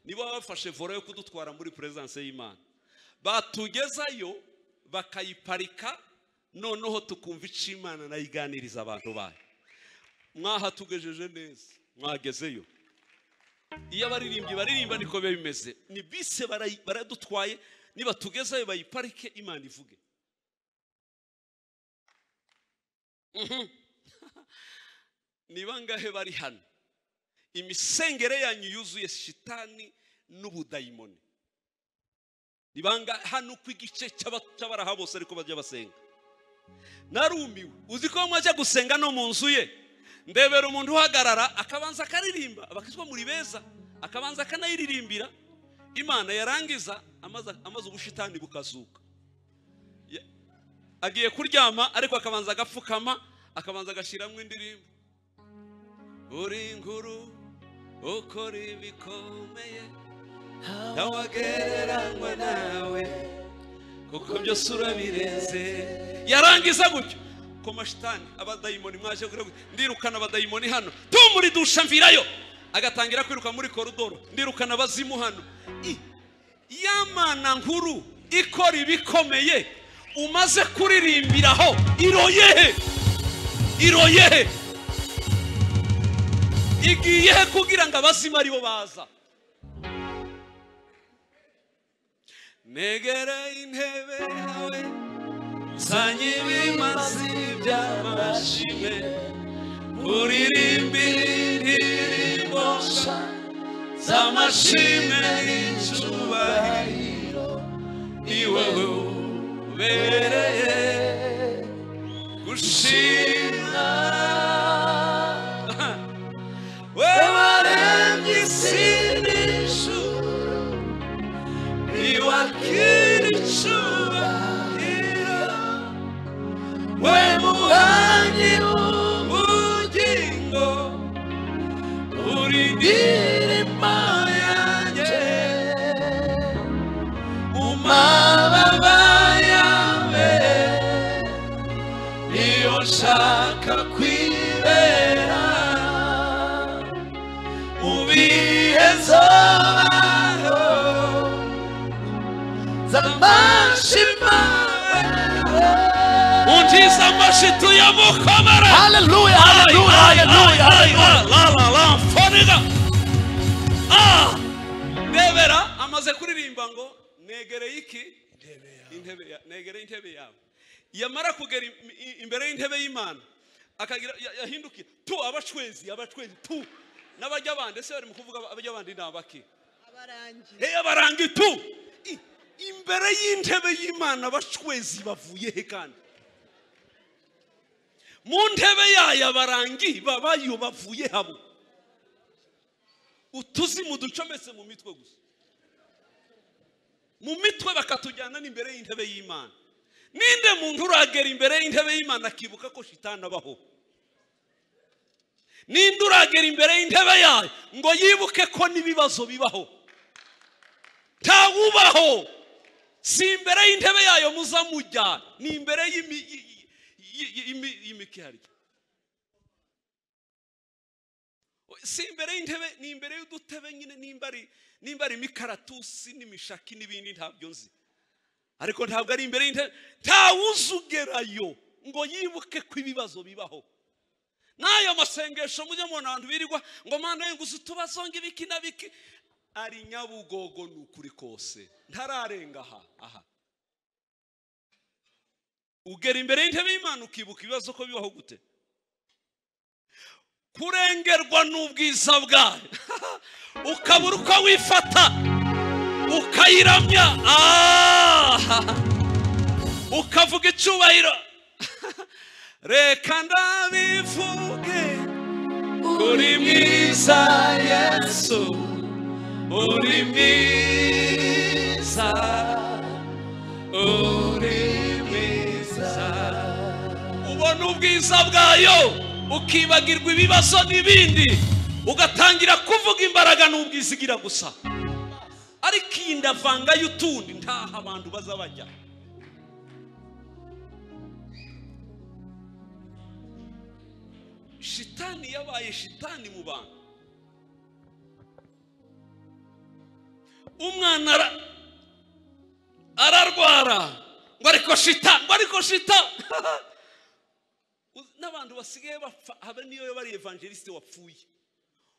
nibo bafashe voro yo kudutwara muri presence y'Imana, batugezayo bakayiparika, noneho tukumva icimana nayiganiriza abantu bayo. Mwaha tugejeje neza, mwagezeyo. Iyo abaririmbyi baririmba niko bimeze, ni bise baradutwaye, niba tugezayo bayiparike Imana ivuge. Niba ngahe bari hano, imisengere yanyu yuzuye shitani n'ubudayimoni. Nibanga hano kwigice cy'abaraha bose ariko bajya basenga. Narumiwe, uzi ko mwaje gusenga no mu nzu ye, ndebera umuntu uhagarara akabanza akaririmba, abakizwa muri beza, akabanza akanayiririmbira Imana, yarangiza amaze ubushitani bukazuka. Agiye kuryama ariko akabanza agapfukama, akabanza agashiramwe indirimbo. Uri inkuru ukora ibikomeye, ntawagereranywa nawe, kuko byose urabirenze. Yarangiza gutyo ko mashitani abadayimoni mwaje ndirukana abadayimoni hano, tumuri dusha mvirayo, agatangira kwiruka muri koridoro, ndirukana abazimu hano. Yamana nkuru ikora ibikomeye, umaze kuririmbiraho iroyehe, iroyehe, igiye kugira ngo abazima aribo baza. Negera intebe yawe, sanye ibimazi by'amashimwe, uririmbire indirimbo z'amashimwe n'icyubahiro, ni wowe ubereye gushimwa. We waremye isi n'ijuru, imirimo yanjye mu mababa yawe iyo nshaka kwibera mu bihe z'abantu z'amashima untiza amashitu ya mukomere. Hallelujah, hallelujah, hallelujah. Foniga. Ndebera amaze kuririmba ngo negereye iki? Negereye intebe yawe. Yamara kugera imbere y'intebe y'Imana akagira yahindukira tu abacwezi tu n'abajya bande se bari mu kuvuga abajya bande nabaki abarangi abarangi tu imbere y'intebe y'Imana abacwezi bavuye he kandi mu ntebe yayo abarangi babayo bavuye habo utuzi mu ducometse mu mitwe gusa mu mitwe bakatujyana n'imbere y'intebe y'Imana. Ninde muntu uragera imbere y'intebe y'Imana akibuka ko shitani abaho? Ninde uragera imbere y'intebe yayo ngo yibuke ko n'ibibazo bibaho? Ntawubaho. Si imbere y'intebe yayo muzamujya, ni imbere y'imikihari. Si imbere y'intebe, ni imbere y'udutebe nyine nimbari imikaratusi n'imishaki n'ibindi ntabyo nzi. Ariko ntabwo ari imbere y'intebe, ntawuzugerayo ngo yibuke ko ibibazo bibaho. Nayo masengesho mujye mubona abantu birirwa ngo Mana yenguze utubazo ngibiki na biki, ari Nyabugogo n'ukuri kose ntararenga aha. Ugera imbere y'intebe y'Imana ukibuka ibibazo ko bibaho gute? Kurengerwa n'ubwiza bwayo ukabura uko wifata ukayiramya ukavuga icyubahiro. Reka ndabivuge uri mwiza Yesu, uri mwiza, uri mwiza. Ubona ubwiza bwayo ukibagirwa ibibazo n'ibindi ugatangira kuvuga imbaraga n'ubwizigira gusa. Ariko indavanga y'utundi ntaha abantu bazabajya. Shitani yabaye shitani mu bantu. Umwana ararwara ngo ariko shita n'abantu basigaye bapfa habe niyo bari evangeliste wapfuye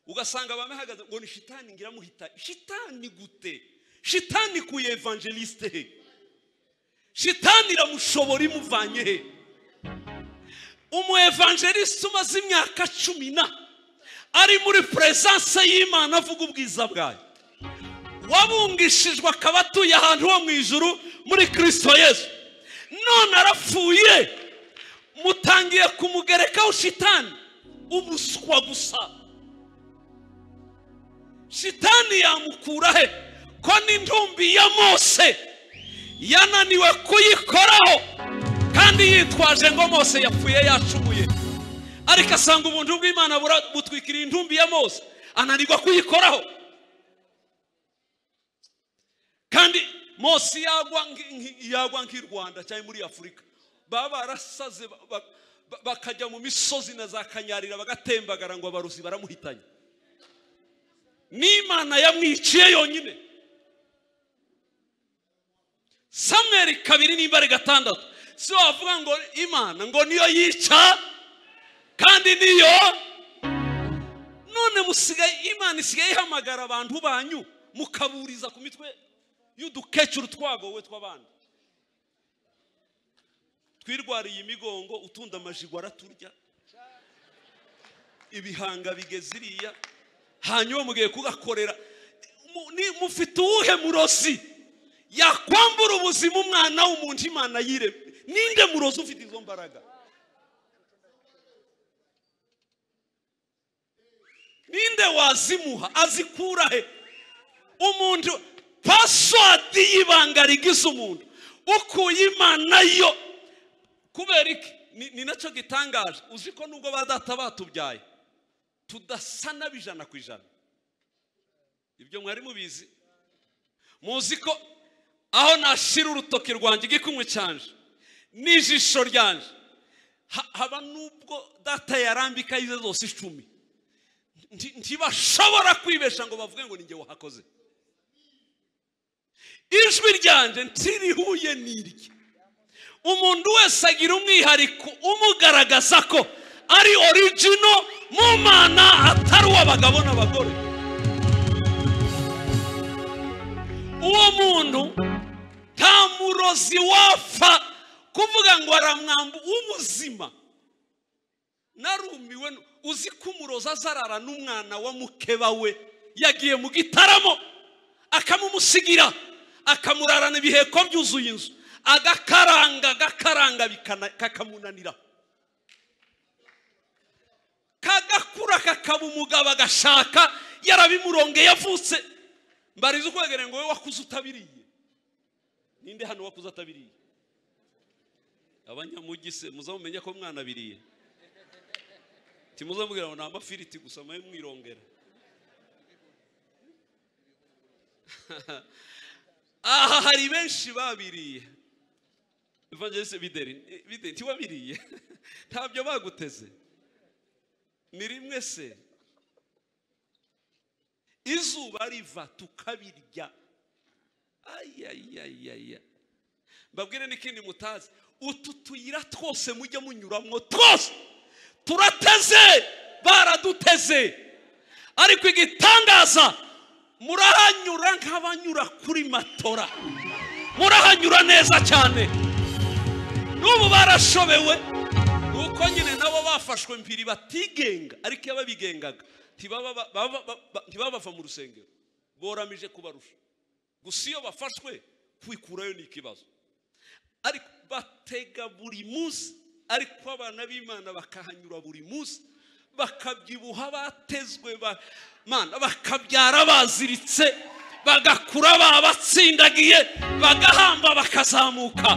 ugasanga bamehagaze ngo ni shitani ngira muhita. Shitani gute? Shitani ku evangeliste he? Shitani ramushobora imuvanye he? Umu evangeliste umaze imyaka 10 ari muri presence y'Imana avuga ubwiza bwayo, wabungishijwe akabatuye ahantu ho mu ijuru muri Kristo Yesu, none arapfuye mutangiye kumugerekaho shitani ubuswa gusa. Shitani yamukura he? Ko n'intumbi ya Mose yananiwe kuyikoraho kandi yitwaje ngo Mose yapfuye yacumuye, ariko asanga ubuntu bw'Imana butwikira intumbi ya Mose ananirwa kuyikoraho. Kandi Mose yagwa nk'i Rwanda cyangwa muri Afurika baba barasaze bakajya mu misozi na za Kanyarira bagatembagara ngo abaruzi baramuhitanye. N'Imana yamwiciye yonyine. Samuel 2:6 si wavuga ngo Imana ngo niyo yica kandi niyo none musigaye Imana isigaye ihamagara abantu banyu mukaburiza ku mitwe y'udukecuru twagowe tw'abandi. Twirwariye imigongo utunda amajigwa araturya ibihanga bigeze iriya, hanyuma mugiye kugakorera mufite uwuhe murozi yakwambura ubuzima umwana w'umuntu Imana yiremye? Ninde murozi ufite izo mbaraga? Ninde wazimuha? Azikura he? Umuntu password y'ibanga rigize umuntu ukuye Imana yo kubera iki? Ni nacyo gitangaje. Uzi ko nubwo badata batubyaye tudasana bijana ku ijana. Ibyo mwari mubizi. Muzi ko aho nashira urutoki rwanjye igikumwe cyanje n'ijisho ryanje haba nubwo data yarambika ize zose 10 ntibashobora kwibesha ngo bavuge ngo ninjye wahakoze. Ijwi ryanje ntirihuye n'irye. Umuntu wese agira umwihariko umugaragaza ko ari original mu mana atari w'abagabo n'abagore. Uwo muntu nta murozi wapfa kuvuga ngo aramwamba ubuzima. Narumiwe uzi ko umurozi azarara n'umwana wa mukeba we yagiye mu gitaramo akamumusigira akamurarana ibiheko byuzuye inzu agakaranga kakamunanira kagakura kakaba umugabo agashaka yarabimurongeye yavutse. Mbarize ukwegere ngo we wakuze utabiriye. Ninde hano wakuze atabiriye? Abanyamugise muzamumenye ko mwana biriye. Timuzamubwira ngo namba firiti gusa maye mwirongera. Aha hari benshi babiriye. Evangelist Bideri tiwabiriye. Ntabyo baguteze. Ni rimwe se. Izuba riva tukabirya. Ayayayaya. Mbabwire n'ikindi mutazi. Utu tuyira twose mujye munyuramwo twose turateze baraduteze. Ariko igitangaza murahanyura nk'abanyura kuri matora. Murahanyura neza cyane. N'ubu barashobewe uko nyine nabo bafashwe mpiri batigenga. Ariko yababigengaga ntibabava mu rusengero boramije kubarusha. Gusa iyo bafashwe kwikurayo ni ikibazo. Ariko batega buri munsi. Ariko abana b'Imana bakahanyura buri munsi bakabyibuha batezwe mana bakabyara baziritse bagakura babatsindagiye bagahamba bakazamuka.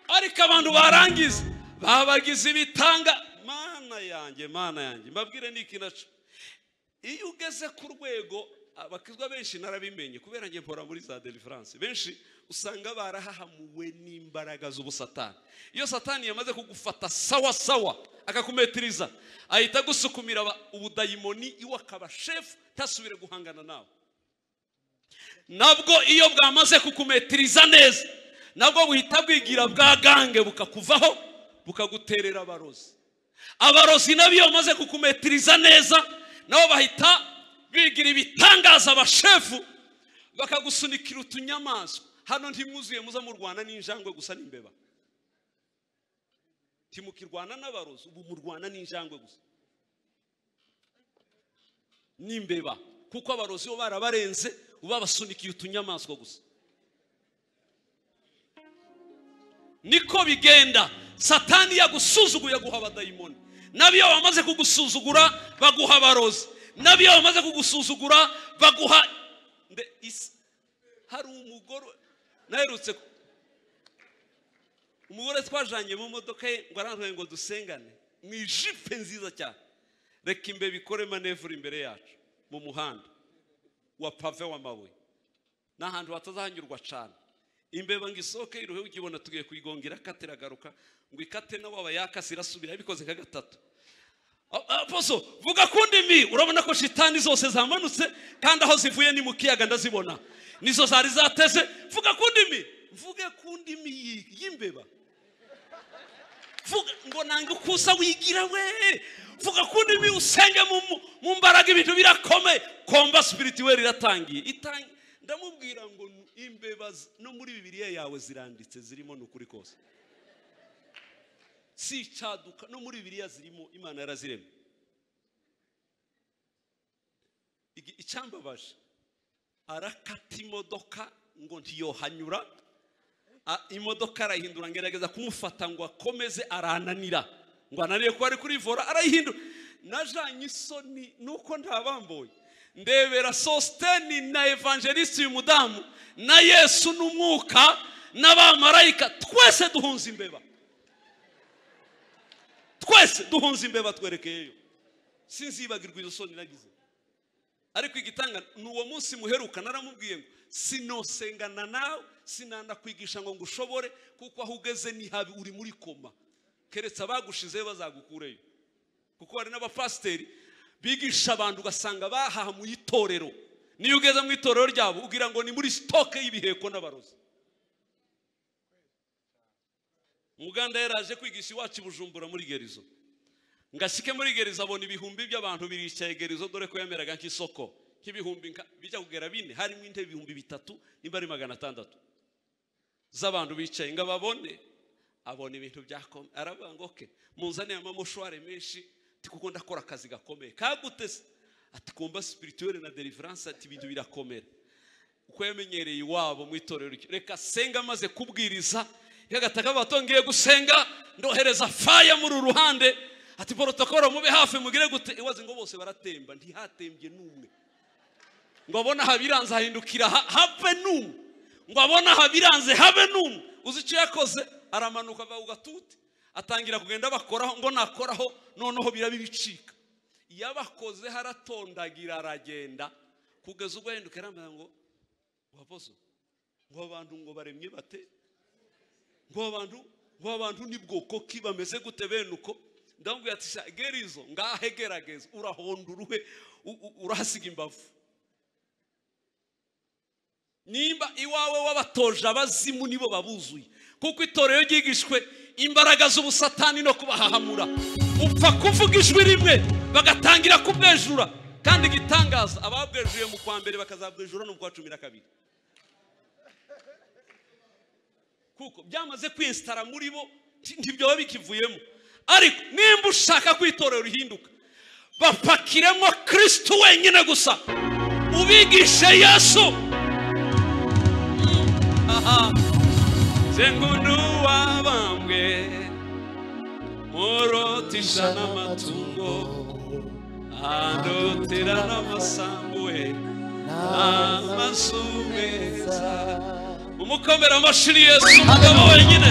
Ariko abantu barangiza babagize ibitanga. Mana yanjye mbabwire niki naco. Iyo ugeze ku rwego abakizwa benshi narabimenye kubera ngiye mpora muri za deliverance. Benshi usanga barahahamuwe n'imbaraga z'ubusatani. Iyo satani yamaze kugufata sawa akakumetiriza ahita gusukumira ubudayimoni iwe akaba chef tasubire guhangana nawe. Nabwo iyo bwamaze kukumetiriza neza nabwo buhita bwigira bwa gange bukakuvaho bukaguterera abarozi. Abarozi nabyo bamaze kukumetiriza neza nabo bahita bigira ibitangaza abashefu bakagusunikira utunyamaswa. Hano ntimwuzuye muza mu Rwanda n'injangwe gusa n'imbeba. Timukirwana n'abarozi ubu mu Rwanda n'injangwe gusa n'imbeba kuko abarozi bo barabarenze ubabasunikiye utunyamaswa gusa. Niko bigenda. Satani yagusuzuguye guha abadayimoni. Nabiyo bamaze kugusuzugura baguha abarozi. Nabiyo bamaze kugusuzugura baguha hari umugore naherutse umugore twajanye mu modoka ngo arantwaye ngo dusengane mu ijipe nziza cyane. Reka imbe bikore manevure imbere yacu mu muhanda wa pave w'amabuye n'ahantu hatazahanyurwa cyane. Imbeba ngisoke iruhe ukibona tugiye kuyigongera katera garuka ngo ikate nawe abayakasi irasubira bikoze ka gatatu. Aposo vuga kundi mi urabona ko shitani zose zamanutse kandi aho zivuye ni mu kiyaga ndazibona nizo zari zateze. Vuga kundi mi mvuge kundi mi yimbeba. Vuga ngo nange kusa wigira we. Vuga kundi mi usenge mu mbaraga ibintu birakome. Komba spirituel iratangiye ndamubwira ngo imbeba no muri Bibiliya yawe ziranditse zirimo n'ukuri kose. Si caduka no muri Bibiliya zirimo Imana yaraziremye. Icyambabaje arakata imodoka ngo ntiyohanyura. Imodoka arayihindura ngerageza kumufata ngo akomeze arananira ngo ananiye ko ari kuri vora arayihindura. Najanye isoni nuko ntabamboye ndebera Sosteni na Evangelist y'umudamu na Yesu n'umwuka n'abamarayika twese duhunze imbeba. Twese duhunze imbeba twerekeyeyo. sinzibagirwa izo soni nagize. Ariko igitanga n'uwo munsi muheruka naramubwiye ngo sinosengana nawe, sinanda kwigisha ngo ngushobore, kuko aho ugeze ni habi, uri muri koma, keretse abagushizeyo bazagukureyo. Kuko hari n'abapasiteri bigisha abantu ugasanga bahaha mu itorero, niyo ugeze mu itorero ryabo ugira ngo ni muri stoke y'ibiheko n'abarozi. Muganda yaraje kwigisha iwacu Bujumbura muri Gerizo, ngashike muri Gerizo abona ibihumbi by'abantu biricaye Gerizo, dore ko yameraga nk'isoko, nk'ibihumbi bijya kugera 4, harimo intebe ibihumbi 3 nimba ari 600 z'abantu bicaye. Ngababone abona ibintu byakome, aravuga ngo okay, munzane amamoshware menshi, kuko ndakora akazi gakomeye. Kagutese ati komba spirituel na deliverance, ati ibintu birakomera. Uko yamenyereye iwabo mu itorero, reka senga maze kubwiriza, yagataka batongeye gusenga, ndohereza fire muri ruhande, ati protocol mube hafi mugire gute. Iwaze ngo bose baratemba, ntihatembye numwe. Ngo abona habiranze hahindukira have numwe, ngo abona habiranze habe numwe. Uzi icyo yakoze? Aramanuka ava ugatuti, atangira kugenda bakoraho, ngo nakoraho noneho birabibicika. Yabakoze haratondagira aragenda, kugeza ubwo yahinduka arambaye ngo wapozo, ngo abantu ngo baremye bate, ngo abantu ni bwoko ki, bameze gute bene uko. Ndamubwira ati Gerizo ngahe gerageza urahonda uruhe, urahasiga imbavu. Nimba iwawe wabatoje abazimu nibo babuzuye, kuko itorero ryigishwe imbaraga z'ubusatani no kubahahamura. Upfa kuvuga ijwi rimwe bagatangira kubwejura, kandi gitangaza ababwejuye mu kwa mbere bakazabwejura no mu kwa 12, kuko byamaze kwinstara muri bo, ntibyo babikivuyemo. Ariko nimba ushaka kwitorero rihinduka, bapakiremo Kristo wenyine gusa, ubigishe Yesu. Zengundu wabambwe morotisha n'amatungo, andotera n'amasambuwe n'amasumeza. Umukomera amashuri Yesu umugabo wenyine.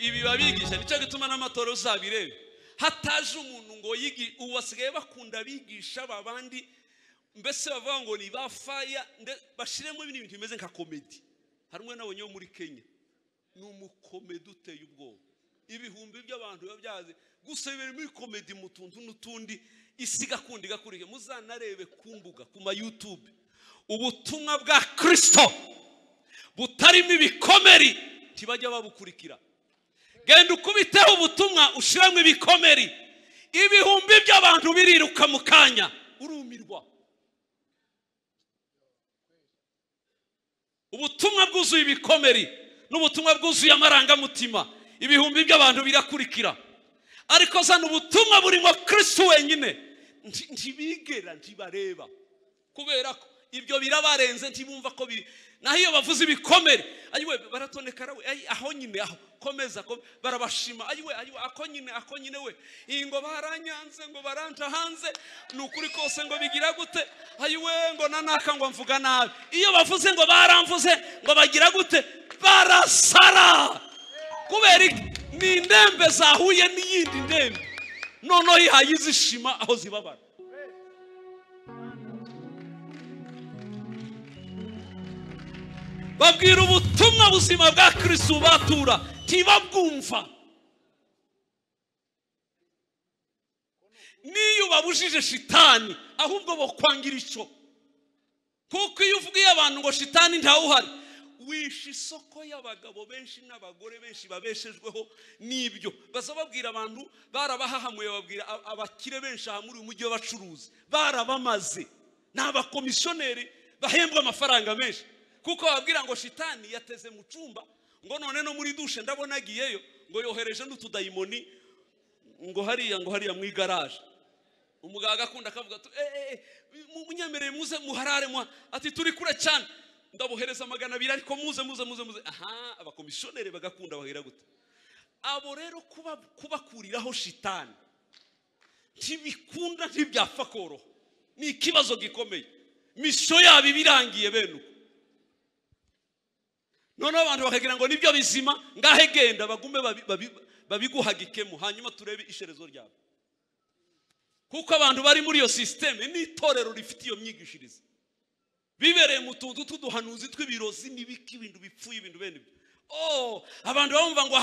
Ibi babigisha nicyo gituma n'amatorero uzabirebe hataje umuntu ngo yigi. Uwasigaye bakunda bigisha babandi, mbese bavuga ngo ni bafaya bashiremo ibintu bimeze nka comedy. Harumwe nabonye muri Kenya, ni umukomedi uteye ubwoba, ibihumbi by'abantu babyaze gusa biri muri comedy mu tuntu n'utundi, isiga kundi gakurike. Muzanarebe kumbuga kuma YouTube ubutumwa bwa Kristo butarimo ibikomeri, tibajya babukurikira. Genda ukubiteho ubutumwa ushiramwe ibikomeri, ibihumbi by'abantu biriruka mu kanya, urumirwa. Ubutumwa bwuzuye ibikomeri n'ubutumwa bwuzuye amarangamutima, ibihumbi by'abantu birakurikira. Ariko zana ubutumwa burimo Kristo wenyine, ntibigera ntibareba, kubera ko ibyo birabarenze, ntibumva ko naho iyo bavuze ibikomere ayiwe baratoneka rawe, aho nyine aho komeza barabashima, ayiwe ako nyine we, ingo baranyanze ngo baranta hanze, nukuri kose ngo bigira gute, ayiwe ngo nanaka ngo mvuga nabi. Iyo bavuze ngo baramvuze ngo bagira gute, barasara, kubera ni indembe zahuye n'iyindi ndembe, noneho ihaye izishima aho zibabara. Babwira ubutumwa buzima bwa Kristo batura, ntibabwumva. Niyo babujije shitani, ahubwo bo kwangira icyo, kuko iyo uvugiye abantu ngo shitani ntawuhari, wishe isoko y'abagabo benshi n'abagore benshi babeshejweho n'ibyo. Baza babwira abantu, barabahahamuye, babwira abakire benshi aha muri uyu mujyi w'abacuruzi, barabamaze n'abakomisiyoneri bahembwa amafaranga menshi, kuko babwira ngo shitani yateze mu cyumba, ngo none no muri dushe ndabona agiyeyo, ngo yohereje n'utudayimoni, ngo hariya mu igaraje. Umugaga akunda akavuga ati munyemereye muze muharare mwa, ati turi kure cyane, ndabohereza 200 ariko muze. Aha, abakomisiyoneri bagakunda bahera gute. Abo rero kubakuriraho shitani ntibikunda, ntibyapfa koroha, ni ikibazo gikomeye. Misyo yabo birangiye bene uko. none abantu bakagira ngo nibyo bizima ngahe genda bagume babiguhagikemo hanyuma turebe isherezo ryabo. Kuko abantu bari muri iyo systeme n'itorero rifite iyo myigishirize bibereye mu tuntu tuduhanuzi twibirozi nibiki ibintu bipfuye ibintu bene ibyo. Abantu bamva ngo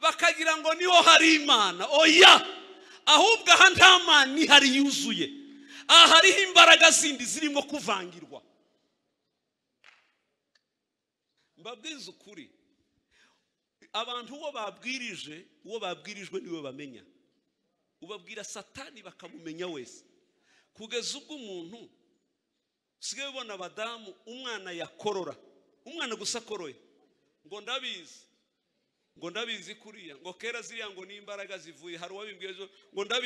bakagira ngo niho hari Imana. Oya, ahubwo aha nta Mana ihari yuzuye, aha hariho imbaraga zindi zirimo kuvangirwa. Mbabwiza ukuri, abantu uwo babwirijwe niwe bamenya. Ubabwira Satani bakamumenya wese, kugeza ubwo umuntu usigaye ubona abadamu umwana yakorora, umwana gusa akoroye ngo ndabizi kuriya ngo kera ziriya ngo ni imbaraga zivuye. Hari uwabimbwiye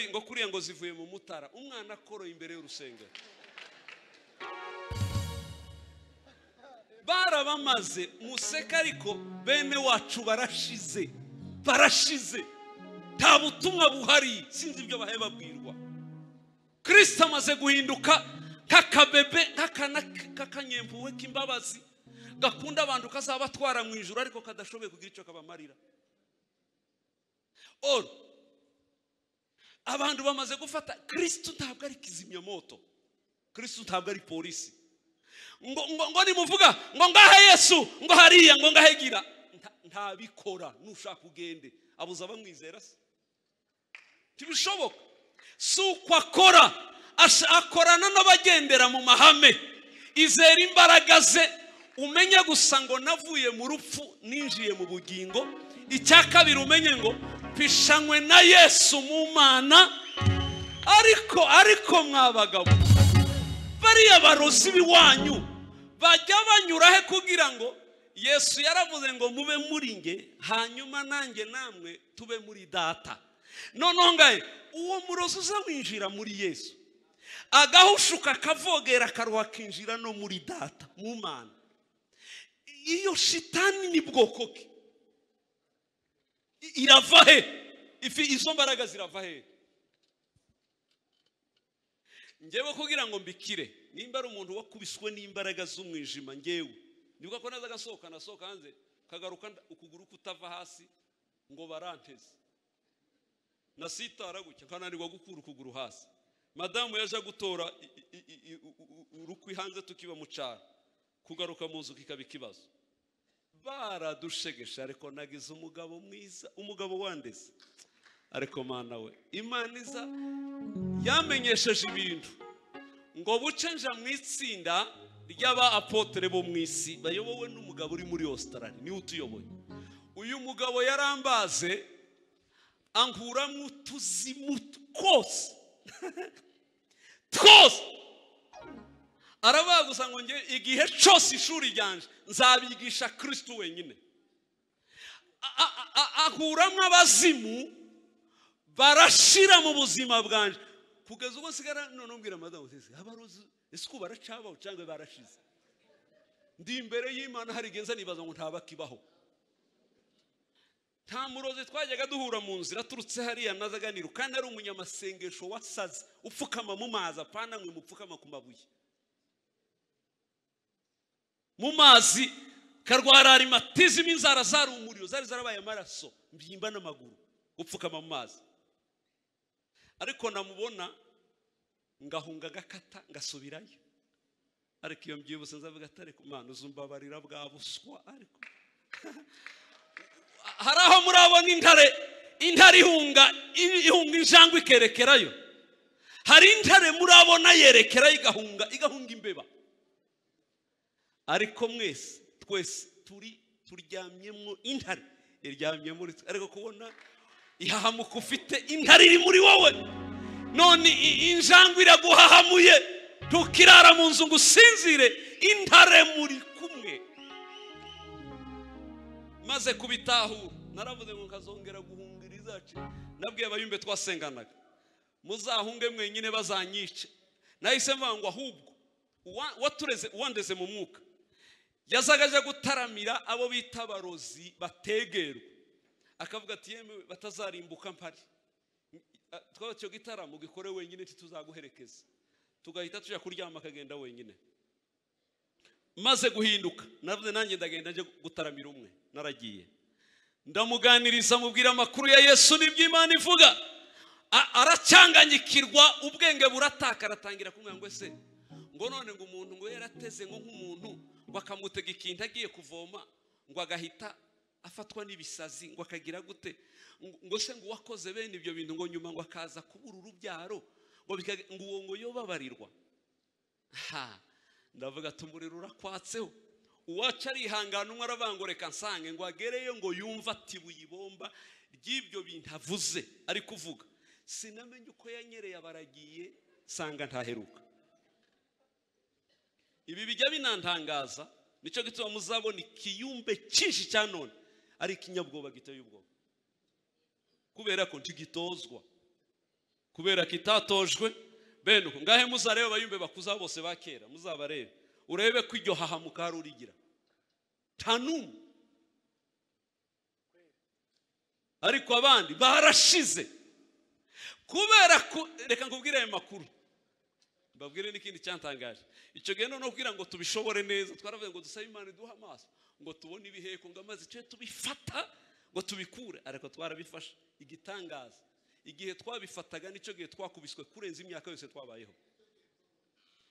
ngo kuriya ngo zivuye mu Mutara, umwana akoroye imbere y'urusengero. Barabamaze museka, ariko bene wacu barashize nta butumwa buhari, sinzi ibyo bahe babwirwa. Kristo amaze guhinduka nk'akabebe, nk'akanyempuwe k'imbabazi gakunda abantu kazabatwara mu ijuru ariko kadashoboye kugira icyo kabamarira. Abantu bamaze gufata Kristo ntabwo ari kizimyamoto, Kristo ntabwo ari polisi ngo nimuvuga ngo ngahe Yesu ngo hariya ngo ngahe gira, ntabikora. Nushaka ugende, abuza abamwizera se tibishoboka. Si uko akora, akorana n'abagendera mu mahame. Izera imbaraga ze, umenye gusa ngo navuye mu rupfu ninjiye mu bugingo. Icya kabiri umenye ngo pishanywe na Yesu mu Mana. Ariko mwabagabo bariya barozi biwanyu bajya banyura he kugira ngo Yesu yaravuze ngo mube muri nge hanyuma nanjye namwe tube muri data. Noneho ngaye uwo murozi uzawinjira muri Yesu agahushuka akavogera akaruha kinjira no muri data mu Mana. Iyo shitani ni bwoko ki? Irava he? Izo mbaraga zirava he? Ngewe kugira ngo mbikire, nimba ari umuntu wakubiswe n'imbaraga z'umwijima, ngewe nibwo ko naza nasohoka hanze kagaruka ukuguru kutava hasi ngo baranteze nasitara gutya kananirwa gukura ukuguru hasi. Madamu yaje gutora urukwi hanze tukiba mu cyaro, kugaruka mu nzu kikaba ikibazo. Baradushegesha, ariko nagize umugabo mwiza, umugabo wandeze. Ariko Mana we, Imana iza yamenyesheje ibintu ngo bucenja mu itsinda ry'aba apotre bo mu isi bayobowe n'umugabo uri muri Australia, niwe utuyoboye. Uyu mugabo yarambaze ankuramwe utuzimu twose arabagusa ngo nge igihe cyose ishuri ryanje nzabigisha Kristo wenyine. Akuramwe abazimu barashira mu buzima bwanje kugeza ubwo sigara none umbwira madamu tese abarozi ese ko baracaba cyangwa barashize. Ndi imbere y'Imana hari genza nibaza ngo ntabakibaho. Nta murozi twajyaga duhura mu nzira turutse hariya nazaganira kandi ari umunyamasengesho wasaze upfukama mu mazi apana mwe mupfukama ku mabuye mu mazi karwara rheumatism, inzara zari umuriro zari zarabaye amaraso mbyimba n'amaguru upfukama mu mazi. Ariko namubona ngahunga gakata ngasubirayo, ariko iyo mbyibuse nzavuga atari ku Mana uzumbabarira bwa buswa. Ariko haraho murabona intare ihunga injangwe ikerekerayo, hari intare murabona yerekera igahunga imbeba. Ariko twese turyamyemo intare iryamye muri, ariko kubona ihahamuka ufite intare iri muri wowe, none injangwe iraguhahamuye tukirara mu nzu ngo usinzire, intare muri kumwe. Maze kubitahura naravuze ngo nkazongera guhungira izacu. Nabwiye abayumbe twasenganaga muzahunge mwenyine bazanyice. Nahise mvangwa ahubwo watureze uwandeze mu mwuka yazagaje gutaramira abo bita barozi bategerwa, akavuga ati yemewe batazarimbuka mpari. Twacyo gitaramo gikore wenyine tuzaguherekeza, tugahita tujya kuryama akagenda wenyine. maze guhinduka navuze nanjye ndagenda nje gutaramira umwe naragiye ndamuganiriza mubwira amakuru ya Yesu n'iby'Imana ivuga aracyanganyikirwa ubwenge burataka aratangira kumwe ngo ese ngo none ngo umuntu ngo yarateze ngo nk'umuntu ngo akamutega ikintu agiye kuvoma ngo agahita afatwa n'ibisazi ngo akagira gute ngo se ngo wakoze bene ibyo bintu ngo nyuma ngo akaza kubura urubyaro ngo uwo ngo yobabarirwa ndavuga tumuriro urakwatseho uwaca arihangana umwe arabangoreka nsange ngo agereyo ngo yumva ati buyibomba ry'ibyo bintu avuze ari kuvuga sinamenye uko yanyereye abaragiye sanga ntaheruka ibi bijya binantangaza nico gituma muzabona ikiyumbe cyinshi cyanone ari ikinyabwoba giteye ubwoba kubera ko ntigitozwa kubera kitatojwe bene uko ngahe muzareba bayumbe bakuza bose bakera muzabarebe urebe ko iryo hahamuka harurigira tanum ariko abandi barashize kubera ko reka nkubwire ayo makuru babwire n'ikindi cyantangaje icyo gihe no kugira ngo tubishobore neza twaravuze ngo dusabe Imana duha amaso ngo tubone ibiheko ngo amazi cyo tubifata ngo tubikure ariko twarabifasha igitangaza igihe twabifataga nico gihe twakubiswe kurenza imyaka yose twabayeho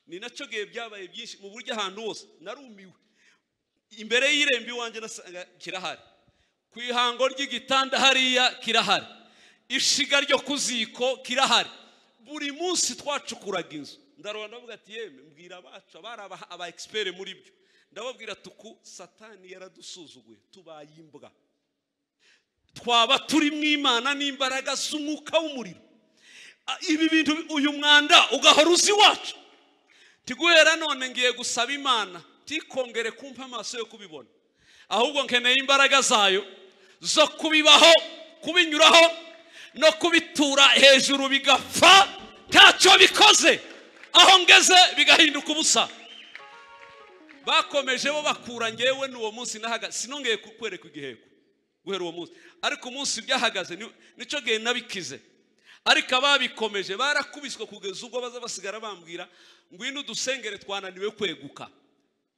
ni naco gihe byabaye byinshi mu buryo ahantu hose narumiwe imbere y'irembi wanje nasanga kirahari ku ihango ry'igitanda hariya kirahari ishiga ryo kuziko kirahari buri munsi twacukuraga inzu ndaroba ndavuga ati yeme mbwira abacu baraba aba expert muri byo ndababwira tuku satani yaradusuzuguye tubayimbwa twaba turi mu Imana n'imbaraga z'umwuka w'umuriro ibi bintu uyu mwanda ugahora uzi wacu tiguhera none ngiye gusaba Imana tikongere kumpa amaso yo kubibona ahubwo nkeneye imbaraga zayo zo kubibaho kubinyuraho no kubitura hejuru bigapfa ntacyo bikoze aho ngeze bigahinduka ubusa bakomeje bo bakura ngewe n'uwo munsi nahaga sinongeye kukwereka igiheko guhera uwo munsi ariko umunsi byahagaze nico gihe nabikize ariko ababikomeje barakubiswe kugeza ubwo baza basigara bambwira ngwino dusengere twananiwe kweguka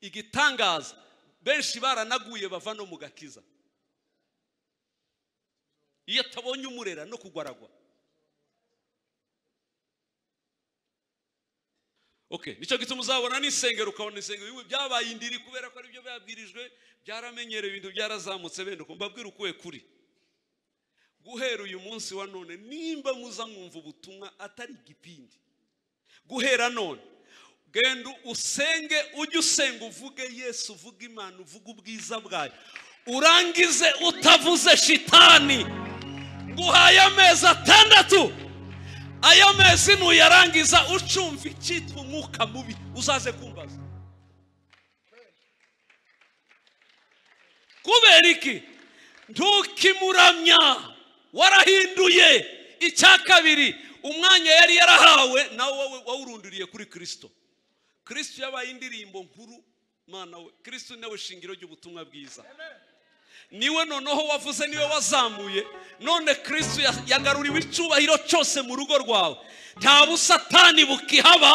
igitangaza benshi baranaguye bava no mu gakiza iyo tabonye umurera no kugwaragwa okay nico gituma uzabona n'isengero ukabona isengero byabaye indiri kubera ko ari byo byabwirijwe byaramenyere ibintu byarazamutse bende ko mbabwira ukuwe kuri guhera uyu munsi wa none nimba muza mwumva ubutumwa atari igipindi guhera none genda usenge ujye usenga uvuge Yesu uvuge Imana uvuge ubwiza bwayo urangize utavuze shitani nguhaye amezi 6 ayo mezi nuyarangiza ucumva icyitwa umwuka mubi uzaze kumbaza kubera iki ntukimuramya warahinduye icya kabiri umwanya yari yarahawe nawe wawurunduriye kuri Kristo Kristo yabaye indirimbo nkuru mana we Kristo nawe shingiro ry'ubutumwa bwiza niwe noneho wavuze niwe wazamuye none Kristo yagaruriwe icubahiro cyose mu rugo rwawe nta busatani bukihaba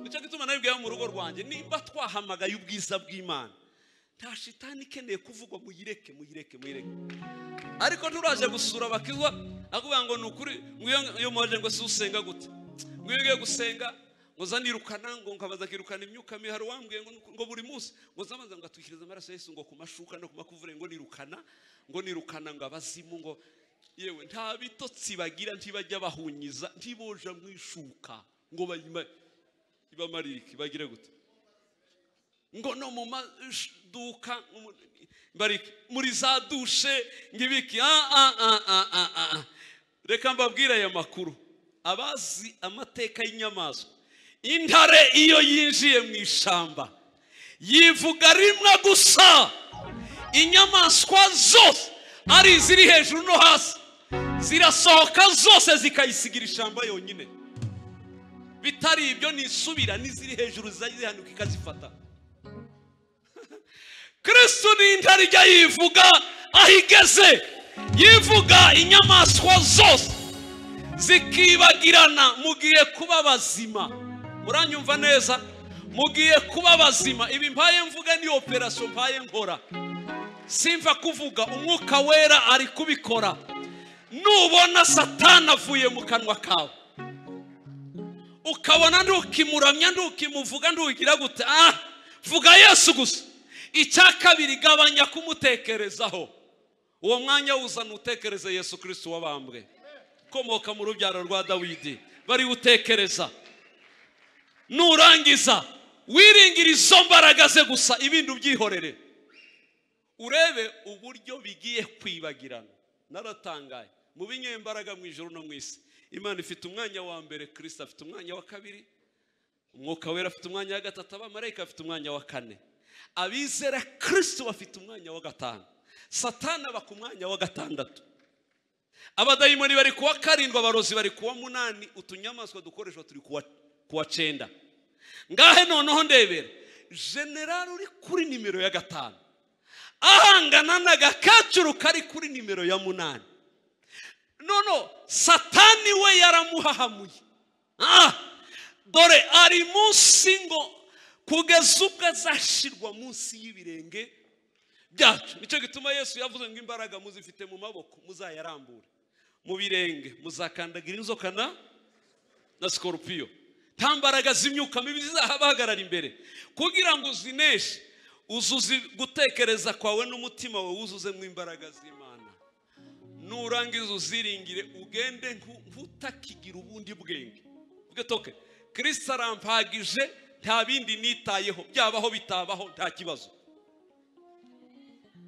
nicyo gituma nabibwiye mu rugo rwanjye nimba twahamagaye ubwiza bw'Imana nta shitani ikeneye kuvugwa muyireke ariko turaje gusura bakizwa akuvuga ngo nukuri iyo mwaje ngo usenga gute ngiye gusenga ngo zanirukana ngo nkabaza kirukana imyuka miharo wambwiye ngo buri munsi ngo zamaza ngo atukiriza amaraso Yesu ngo kumashuka no kumakuvure ngo nirukana ngo abazimu ngo yewe nta bitotsi bagira ntibajya bahunyiza ntiboja mwishuka ngo bayima ibamariki bagire gute ngo no mu maduka bariki muri za dushe ngibiki reka mbabwira aya makuru abazi amateka y'inyamaswa intare iyo yinjiye mu ishamba yivuga rimwe gusa inyamaswa zose ari ziri hejuru no hasi zirasohoka zose zikayisigira ishamba yonyine bitari ibyo nisubira niziri hejuru zihanuka ikazifata Kristo ni intare ijya yivuga ahigeze yivuga inyamaswa zose zikibagirana mugiye kuba bazima muranyumva neza mugiye kuba bazima. Ibi mbaye mvuga ni operation mbaye nkora, simva kuvuga, umwuka wera ari kubikora. Nubona Satani avuye mu kanwa kawe, ukabona ndukimuramya, ndukimuvuga, ndugira gute, vuga Yesu gusa. Icya kabiri, gabanya kumutekerezaho. Uwo mwanya uzana utekereze Yesu Kristo wabambwe, komoka mu rubyaro rwa Dawidi, bari utekereza. Nurangiza wiringira izo mbaraga ze gusa, ibindi ubyihorere. Urebe uburyo bigiye kwibagirana. Naratangaye mu binyembaraga mu ijuru no mu isi. Imana ifite umwanya wa mbere, Kristo afite umwanya wa kabiri, umwuka wera afite umwanya wa gatatu, abamarayika afite umwanya wa kane, abizera Kristo bafite umwanya wa gatanu, Satani aba ku mwanya wa gatandatu, abadayimoni bari kuwa karindwi, abarozi bari kuwa munani, utunyamaswa dukoreshwa turi kuwa cenda. Ngahe noneho ndebera general uri kuri nimero ya gatanu ahangana n'agakacuru kari kuri nimero ya munani. Nono Satani we yaramuhahamuye. Dore ari munsi ngo kugeza ubwo azashirwa munsi y'ibirenge byacu. Nicyo gituma Yesu yavuze ngo imbaraga muzifite mu maboko, muzayarambure, mu birenge muzakandagira inzoka na scorpion. Nta mbaraga z'imyuka mibi zizahabahagarara imbere. Kugira ngo uzineshe, uzuze gutekereza kwawe n'umutima wawe wuzuzemo imbaraga z'Imana. Nurangiza uziringire, ugende nk'utakigira ubundi bwenge. Vuge toke, Kristo arampagije, nta bindi nitayeho, byabaho bitabaho nta kibazo.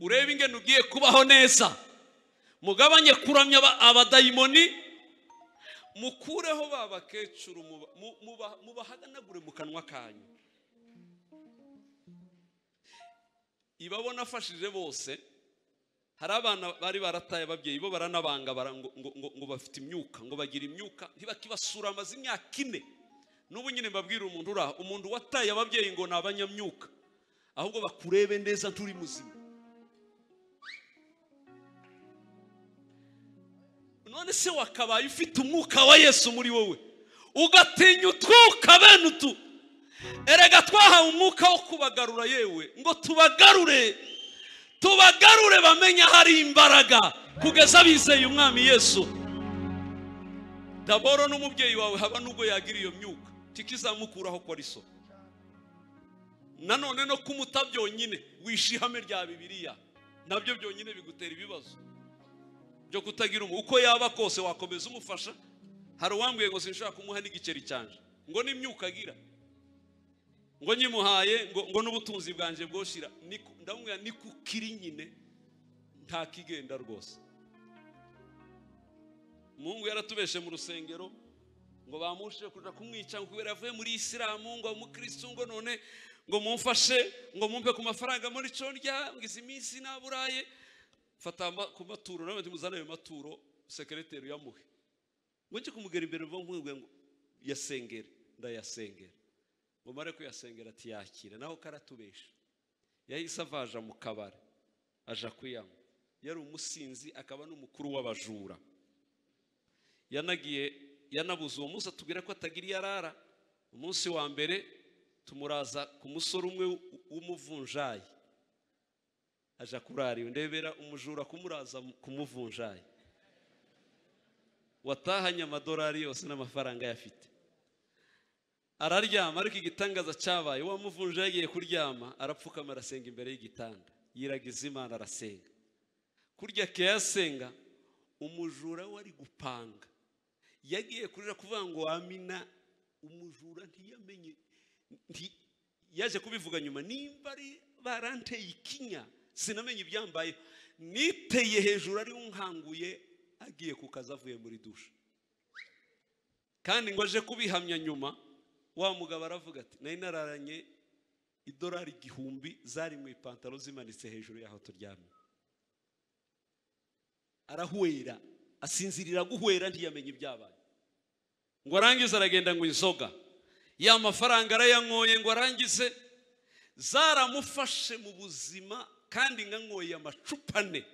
Urebe ingene ugiye kubaho neza. Mugabanye kuramya abadayimoni, mukureho babakecuru, mubahaganagure mu kanwa kanyu. Ibabona afashije bose. Hari abana bari barataye ababyeyi bo baranabanga ngo bafite imyuka, ngo bagira imyuka, ntibakibasura amaze imyaka 4. N'ubu nyine mbabwira umuntu uraho, umuntu wataye ababyeyi ngo nabanyamyuka, ahubwo bakurebe neza nturi muzima. None se wakabaye ufite umwuka wa Yesu muri wowe, ugatinya utwuka bene utu. Erega twahawe umwuka wo kubagarura, yewe ngo tubagarure bamenya hari imbaraga kugeza bizeye umwami Yesu. Daboro n'umubyeyi wawe haba nubwo yagira iyo myuka, tikizamukuraho kwa riso. Nanone no kumuta byonyine wishihame rya Bibiliya, nabyo byonyine bigutera ibibazo byo kutagira uko yaba kose wakomeza umufasha. Hari uwambwiye ngo sinshaka kumuha n'igiceri cyanje, ngo n'imyuka agira, ngo nyimuhaye ngo n'ubutunzi bwanje bwoshira. Ndamubwira ni kukiri nyine nta kigenda rwose. Mungu yaratubeshe mu rusengero ngo bamushije kuja kumwica kubera avuye muri Isilamu, ngo umukristo, ngo none ngo mumfashe, ngo mumpe ku mafaranga muri condya ngize iminsi naburaye, fata ku maturo nawe ndimuzana ayo maturo, secretary yamuhe. Ngo nje kumugera imbere ngo yasengera, ndayasengera. Ngo mare ko yasengera ati yakira, naho karatubesha. Yahise avaja mu kabare aja kwiyama. Yari umusinzi akaba n'umukuru w'abajura. Yanabuze uwo munsi atubwira ko atagira yarara. Umunsi wa mbere tumuraza ku musore umwe w'umuvunjayi, aja kurari, ndebera umujura kumuraza kumuvunjayi, watahanye amadolari yose n'amafaranga yafite. Araryama, ariko igitangaza cyabaye, wa muvunjayi yagiye kuryama, arapfukama arasenga imbere y'igitanda, yiragiza Imana arasenga. Kurya kiyasenga, umujura wari gupanga yagiye kurira kuvuga ngo amina. Umujura ntiyamenye, yaje kubivuga nyuma, nimba ari baranteye ikinya sinamenye ibyambaye, niteye hejuru ari unkanguye, agiye kukaza avuye muri dushe. Kandi ngo aje kubihamya nyuma, wa mugabo aravuga ati nari nararanye idolari 1000 zari mu ipantaro zimanitse hejuru yaho turyamye. Arahwera, asinzirira guhwera, ntiyamenye ibyabaye. Ngo arangize aragenda ngo inzoga, ya mafaranga arayanyoye, ngo arangize zaramufashe mu buzima, kandi nganyoye amacupa 4.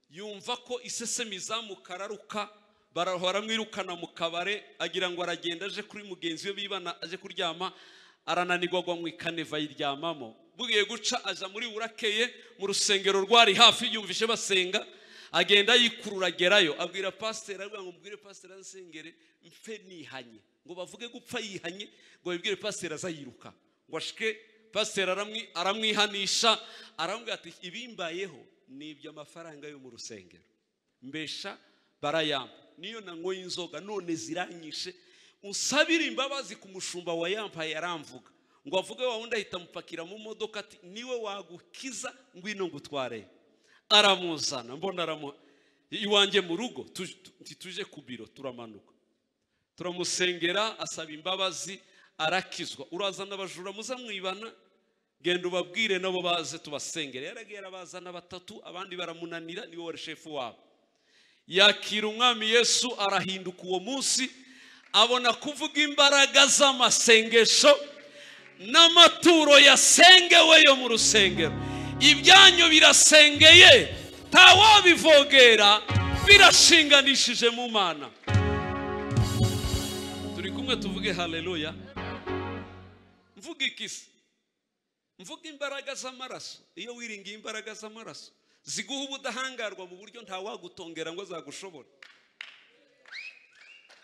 Yumva ko isesemi zamukararuka, barahora mwirukana mu kabare, agira ngo aragenda aje kuri mugenzi we bibana, aje kuryama, arananirwa agwa mu ikaneva yiryamamo. Bugiye guca aja muri Burakeye mu rusengero rwari hafi, yumvishe basenga, agenda yikurura agerayo, abwira pasiteri, arabwira ngo mbwire pasiteri ansengere mfe nihanye, ngo bavuge gupfa yihanye, ngo bibwire pasiteri azayiruka, ngo ashike pasiteri aramwihanisha, arambwira ati ibimbayeho ni iby'amafaranga yo mu rusengero, mbesha barayamba, niyo nangoye inzoga none ziranyishe, unsabira imbabazi ku mushumba wa yampaye yaramvuga, ngo avuge wa wundi ahita mupakira mu modoka ati niwe wagukiza ngwino ngutware. Aramuzana, mbona iwanjye mu rugo, tuje ku biro, turamanuka turamusengera, asaba imbabazi, arakizwa. Urazana abajura muzamwibana, genda ubabwire nabo baze tubasengere. Yaragiye arabazana batatu, abandi baramunanira, niwe wari shefu wabo. Yakira umwami Yesu, arahinduka uwo munsi, abona kuvuga imbaraga z'amasengesho n'amaturo yasengewe yo mu rusengero. Ibyanyu birasengeye, ntawabivogera, birashinganishije mu Mana. Turi kumwe, tuvuge haleluya. Mvuga ikisi, mvuga imbaraga z'amaraso. Iyo wiringiye imbaraga z'amaraso ziguha ubudahangarwa mu buryo ntawagutongera ngo azagushobora.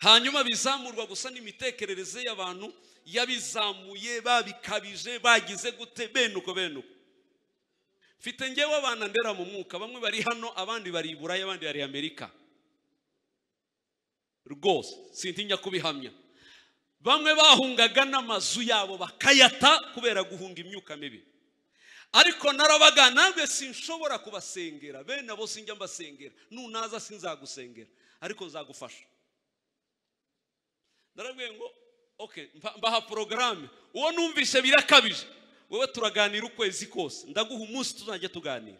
Hanyuma bizamurwa gusa n'imitekerereze y'abantu, yabizamuye, babikabije, bagize gute, benuko. Mfite ngewe abana ndera mu mwuka, bamwe bari hano, abandi bari i Burayi, abandi bari Amerika. Rwose sintinya kubihamya. Bamwe bahungaga n'amazu yabo bakayata kubera guhunga imyuka mibi. Ariko narabaga nawe sinshobora kubasengera, bene abo sinjya mbasengera, nunaza sinzagusengera, ariko nzagufasha. Narabwiye ngo okay, mbaha programme, uwo numvise birakabije, wowe turaganira ukwezi kose, ndaguha umunsi tuzajya tuganira.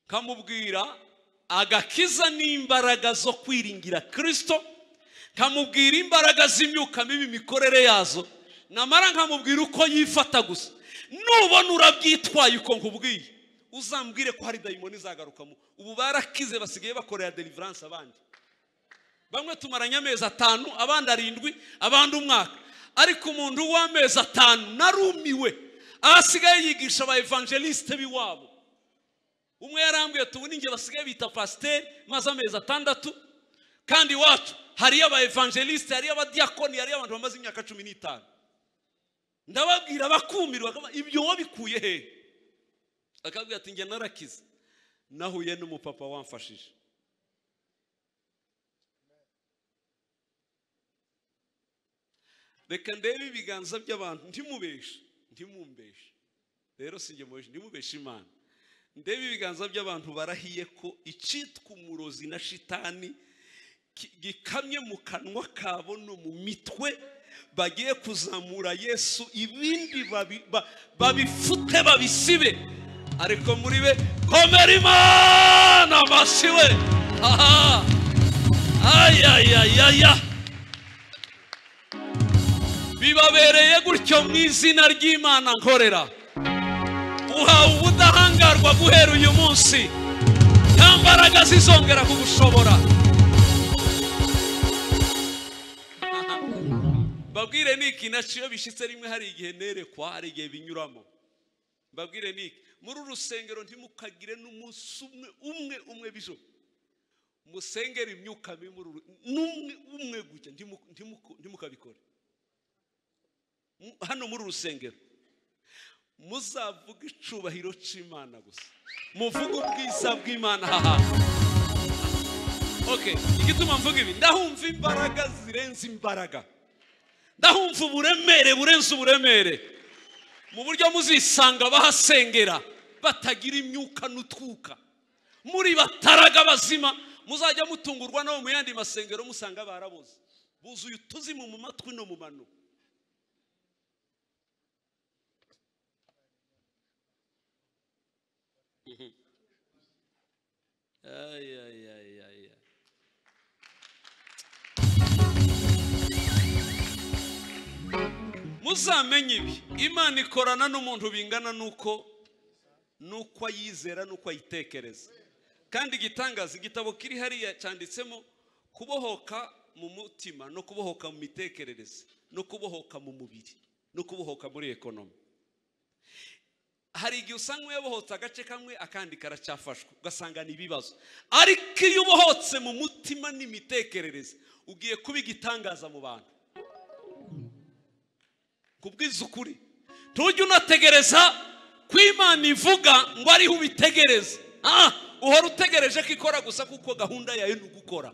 Kamubwira agakiza n'imbaraga zo kwiringira Kristo, kamubwira imbaraga z'imyuka mibi mikorere yazo, namara nkamubwira uko yifata gusa. Nubona urabyitwaye uko nkubwiye, uzambwire ko hari dayimoni zagarukamo. Ubu barakize, basigaye bakorera deliverance abandi. Bamwe tumaranye amezi 5, abandi 7, abandi umwaka. Ariko umuntu w'amezi 5 narumiwe, asigaye yigisha aba evangeliste biwabo. Umwe yarambwiye tubu ninge basigaye bita pasteur, maze amezi 6, kandi wacu hari aba evangeliste, hari aba diakoni, hari abantu bamaze imyaka 15. Ndababwira bakumirwa, ibyo wabikuye he? Akabwira ati nge narakize, nahuye n'umupapa wamfashije. Reka ndebe ibiganza by'abantu, ntimumbeshe. Rero sinjye mubeshe, ntimubeshe Imana. Ndebe ibiganza by'abantu barahiye ko icitwa umurozi na shitani gikamye mu kanwa kabo no mu mitwe, bagiye kuzamura Yesu, ibindi babifute babisibe. Ariko muri be komera Imana amasiwe. Aha, ayayayaya, bibabereye gutyo mu izina ry'Imana nkorera. Uhawe ubudahangarwa guhera uyu munsi, nta mbaraga zizongera kugushobora. Babwire niki naciyo bishitse rimwe, hari igihe nerekwa, hari igihe binyuramo. Babwire niki, muri urusengero ntimukagire n'umunsi umwe bijo musengera imyuka mibi, umwe gutya ntimukabikore. Hano muri urusengero muzavuga icubahiro c'Imana gusa, muvuga ubwiza bw'Imana. Haha, okay, igituma mvuga ibi, ndahumva imbaraga zirenze imbaraga, ndahumva uburemere burenze uburemere, mu buryo muzisanga bahasengera batagira imyuka n'utwuka, muri bataraga bazima, muzajya mutungurwa nabo mu yandi masengero musanga barabuze, buzuye utuzimu mu matwi no mu mano. Muzamenye ibi, Imana ikorana n'umuntu bingana nuko ayizera, nuko ayitekereza. Kandi igitangaza, igitabo kiri hariya cyanditsemo kubohoka mu mutima no kubohoka mu mitekerereze no kubohoka mu mubiri. no kubohoka muri ekonomi. Hari igihe usanga uyabohotse agace kamwe akandi karacyafashwe ugasanga ni ibibazo, ariko iyo ubohotse mu mutima n'imitekerereze ugiye kuba igitangaza mu bantu. Kubwiza ukuri, tujye unategereza ko Imana ivuga ngo ariho ubitegereze. Uhora utegereje ko ikora gusa kuko gahunda yayo ni ugukora.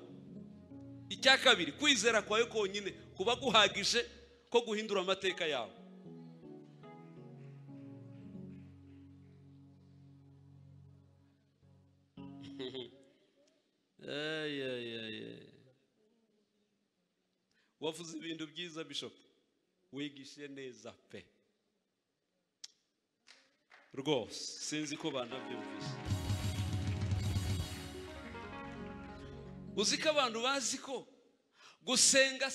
Icya kabiri, kwizera kwawe konyine kuba guhagije ko guhindura amateka yawe. Wavuze ibintu byiza Bishop, wigishe neza pe rwose, sinzi ko banabyumvise. Uziko abantu bazi ko gusenga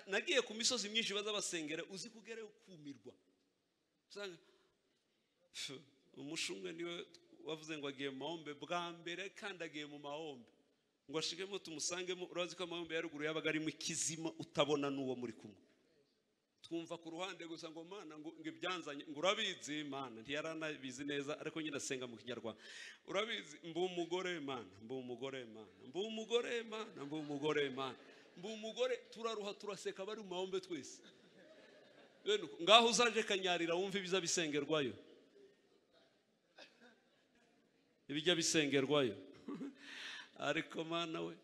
nagiye ku misozi myinshi baza basengera, uzi kugere ukumirwa. Usanga umushumwe niwe wavuze ngo agiye mu mahombe bwa mbere, kandi agiye mu mahombe ngo ashigemo tumusangemo. Urazi ko amahombe ya ruguru yabaga arimo ikizima utabona n'uwo muri kumwe. Twumva ku ruhande gusa ngo Mana ngo ibyanzanye, ngo urabizi Mana, ntiyaranabizi neza ariko nyine asenga mu Kinyarwanda. Urabizi mbu umugore Mana, mbu umugore Mana, mbu umugore Mana, mbu umugore Mana, mbu umugore. Turaruha turaseka bari mu mahombe twese. Ngaho uzaje kanyarira wumva ibiza bisengerwayo, ibijya bisengerwayo. Ariko Mana we,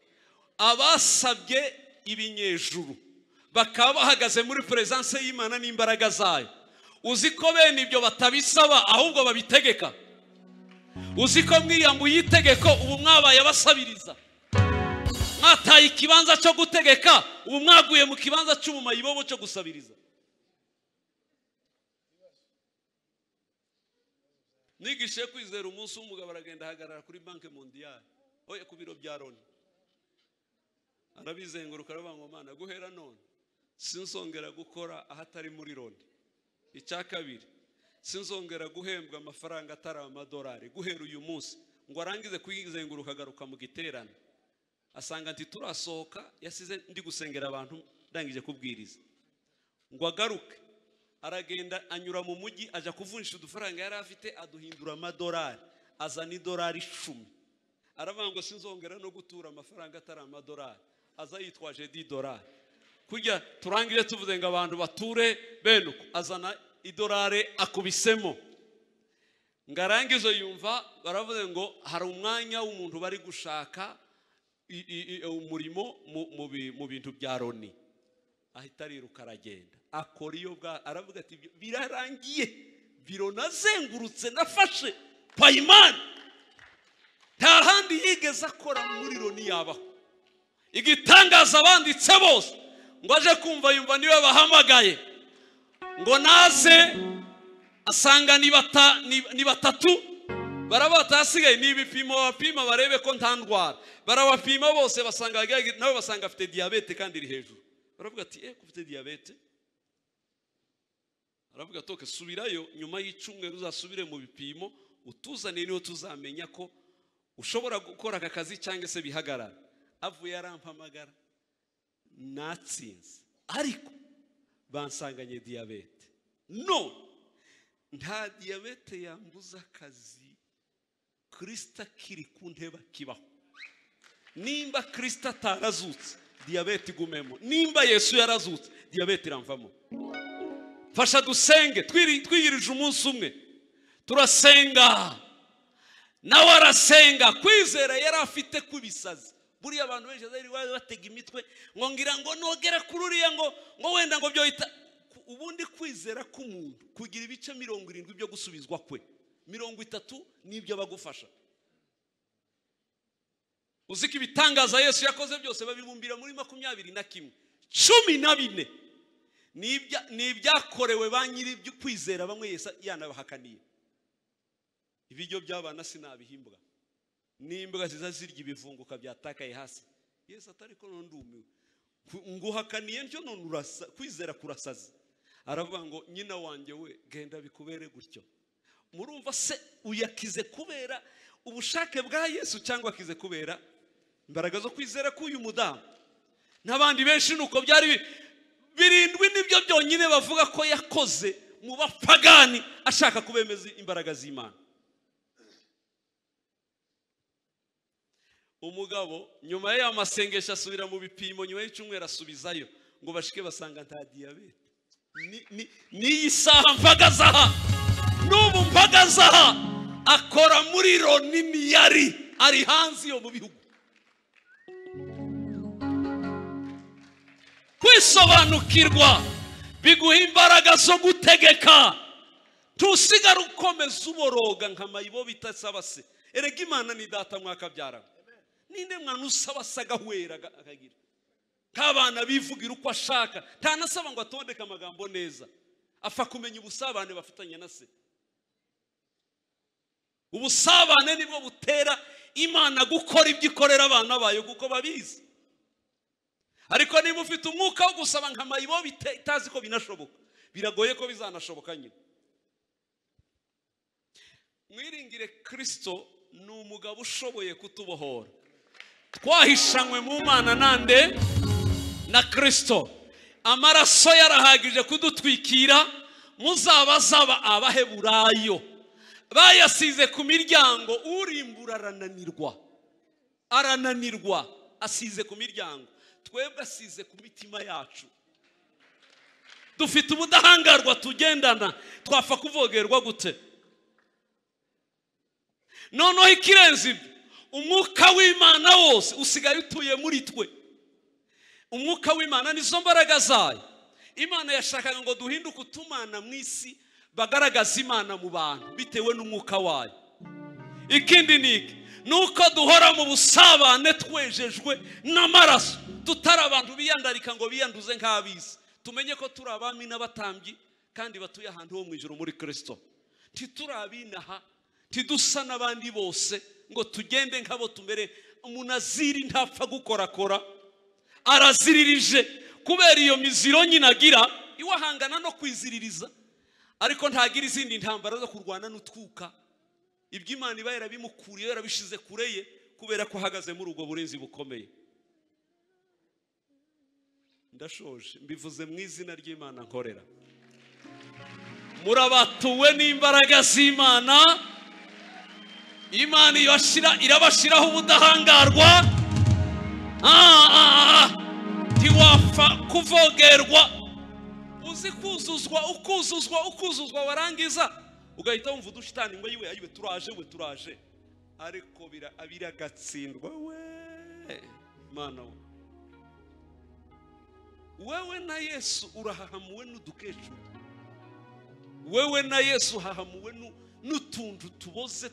abasabye ibinyejuru bakaba bahagaze muri presence y'Imana n'imbaraga zayo, uzi ko bene ibyo batabisaba ahubwo babitegeka. Uzi ko mwiyambuye itegeko ubu mwabaye abasabiriza, mwataye ikibanza cyo gutegeka ubu mwaguye mu kibanza cy'umumayibobo cyo gusabiriza. Nigishe kwizera umunsi w'umugabo aragenda ahagarara kuri Banke Mondiale, oya ku biro bya Loni, arabizenguruka aravuga ngo Mana guhera none sinzongera gukora ahatari muri Loni. Icya kabiri, sinzongera guhembwa amafaranga atari amadolari guhera uyu munsi. Ngo arangize kuyizenguruka agaruka mu giterane, asanga nti turasohoka, yasize ndi gusengera abantu ndangije kubwiriza. Ngo agaruke aragenda anyura mu mujyi aja kuvunjisha udufaranga yari afite, aduhindura amadolari, azana idolari 10. Aravuga ngo sinzongera no gutura amafaranga atari amadolari, aza yitwaje $10. Kujya turangire tuvuze ngo abantu bature bene uko, azana idolari akubisemo. Ngarangizo yumva baravuze ngo hari umwanya w'umuntu bari gushaka umurimo mu bintu bya Loni. Ahita ariruka aragenda akora iyo bwa, aravuga ati birarangiye, biro nazengurutse nafashe payimani, nta handi yigeze akora muri Loni yabaho. Igitangaza abanditse bose ngo aje kumva yumva niwe bahamagaye ngo naze, asanga ni batatu. Barabata hasigaye ni ibipimo bapima barebe ko nta ndwara. Barabapima bose basanga nawe basanga afite diabete kandi iri hejuru. Baravuga ati ufite diabete? Aravuga toke subirayo nyuma y'icumweru uzasubire mu bipimo utuzane, niho tuzamenya ko ushobora gukora aka kazi cyangwa se bihagarara. Avuye arampamagara natsinze, ariko bansanganye diabete. No, nta diabete yambuza akazi. Kristo kiri ku ntebe kibaho. Nimba Kristo atarazutse diabete igumemo, nimba Yesu yarazutse diabete iramvamo. Fasha dusenge, twiyirije umunsi umwe turasenga, nawe arasenga. Kwizera yari afite kubisazi. Buriya abantu benshi zari batega imitwe ngo ngira ngo nogera kururiya ngo wenda ngo byohita. Ubundi kwizera k'umuntu kugira ibice 70 byo gusubizwa kwe, 30 nibyo bagufasha. Uziki ibitangaza Yesu yakoze byose babibumbira muri 21, 14 nibyakorewe banyiri byo kwizera bamwe Yesu yanabahakaniye. Ibiryo by'abana sinabihimbwa, nimbwa zizazirya ibivunguka byatakaye hasi. Yesu atari ko nondumiwe nguhakaniye ntyo none urasa kwizera kurasaza. Aravuga ngo nyina wanjye we genda bikubere gutyo. Murumva se uyakize kubera ubushake bwa Yesu cyangwa akize kubera imbaraga zo kwizera k'uyu mudamu? N'abandi benshi nuko byari birindwi nibyo byonyine bavuga ko yakoze mu bapagani ashaka kubemeza imbaraga z'Imana. Umugabo nyuma y'aya masengesho asubira mu bipimo, nyuma y'icyumweru asubizayo ngo bashike basanga nta diyabete. Ni isaha mpagaza aha, n'ubu mpagaza aha, akora muri Ronini ari hanze yo mu bihugu. Kwisobanukirwa biguha imbaraga zo gutegeka, tusigara ukomeza uboroga nka mayibo bitasaba se. Erega Imana ni data mwakabyara, ninde mwana usaba sagahwera akagira kabana bivugira uko ashaka, ntanasaba ngo atondeke amagambo neza, apfa kumenya ubusabane bafitanye na se. Ubusabane nibwo butera Imana gukora ibyo ikorera abana bayo kuko babizi. Ariko niba ufite umwuka wo gusaba nka mayibo bitazi ko binashoboka, biragoye ko bizanashoboka nyine. Mwiringire Kristo ni umugabo ushoboye kutubohora. Twahishanywe mu Mana nande na Kristo, amaraso yarahagije kudutwikira. Muzabazaba abaheburayo bayasize ku miryango, urimbura arananirwa asize ku miryango, twebwe asize ku mitima yacu. Dufite ubudahangarwa tugendana, twapfa kuvogerwa gute? Noneho ikirenze ibyo, umwuka w'Imana wose usigaye utuye muri twe. Umwuka w'Imana nizo mbaraga zayo. Imana yashakaga ngo duhinduke utumana mu isi bagaragaza Imana mu bantu bitewe n'umwuka wayo. Ikindi niki nuko duhora mu busabane twejejwe n'amaraso, tutari abantu biyandarika ngo biyanduze nk'abisi. Tumenye ko turi abami n'abatambyi kandi batuye ahantu ho mu ijuru muri Kristo. Titurabinaha, tidusa n'abandi bose ngo tugende nk'abo tumere. Umunaziri ntapfa gukorakora, araziririje kubera iyo miziro nyine agira, iwahangana no kwiziririza, ariko ntagira izindi ntambara zo kurwana n'utwuka. Ibyo Imana iba yarabimukuriye, yarabishize kureye kubera ko ahagaze muri ubwo burenzi bukomeye. Ndashoje mbivuze mu izina ry'Imana nkorera. Murabatuwe n'imbaraga z'Imana. Imana irabashiraho ubudahangarwa. Tiwapfa kuvogerwa. Uzi ukuzuzwa warangiza ugahita wumva udushitani ngo yiwe turaje, ariko biragatsindwa we Mana we. Wewe na Yesu urahahamuwe n'udukecuru, wewe na Yesu hahamuwe n'utuntu tuboze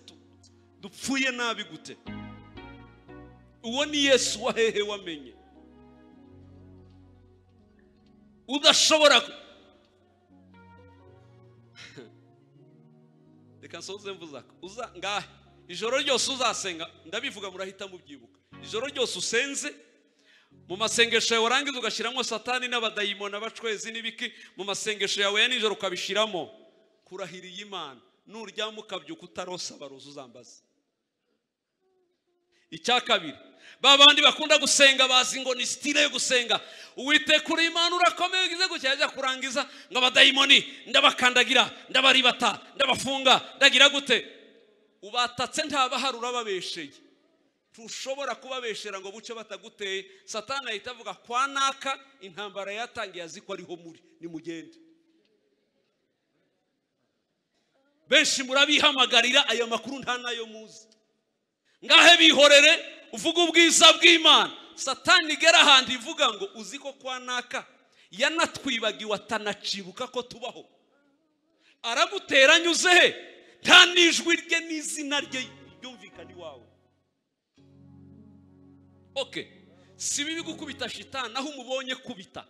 dupfuye nabi gute. Uwo ni Yesu wahehe wamenye, udashobora reka nsoze mvuzaka uza ngahe ijoro ryose uzasenga, ndabivuga murahita mubyibuka. Ijoro ryose usenze mu masengesho yawe warangiza ugashyiramo satani n'abadayimoni abacwezi n'ibiki, mu masengesho yawe ya nijoro ukabishiramo, kurahiriye Imana nuryama ukabyuka utarosa baroza uzambaza. Icya kabiri, babandi bakunda gusenga bazi ngo ni style yo gusenga. Uwiteka uri Imana urakomeye ugize gucyajya kurangiza ngo abadayimoni ndabakandagira, ndabaribata, ndabafunga, ndagira gute. Ubatatse ntabaharura babesheye, tushobora kubabeshera ngo buce bataguteye. Satani ahita avuga kwa naka intambara yatangiye aziko ariho muri nimugende. Benshi murabihamagarira aya makuru nta nayo muzi. Ngahe bihorere uvuga ubwiza bw'Imana. Satani gera ahandi ivuga ngo uziko kwa naka yanatwibagiwe atanacibuka ko tubaho, aragutera anyuze he, nta nijwi rye n'izina rye ryumvikana iwawe. Okay, si bibi gukubita shitani aho umubonye kubita,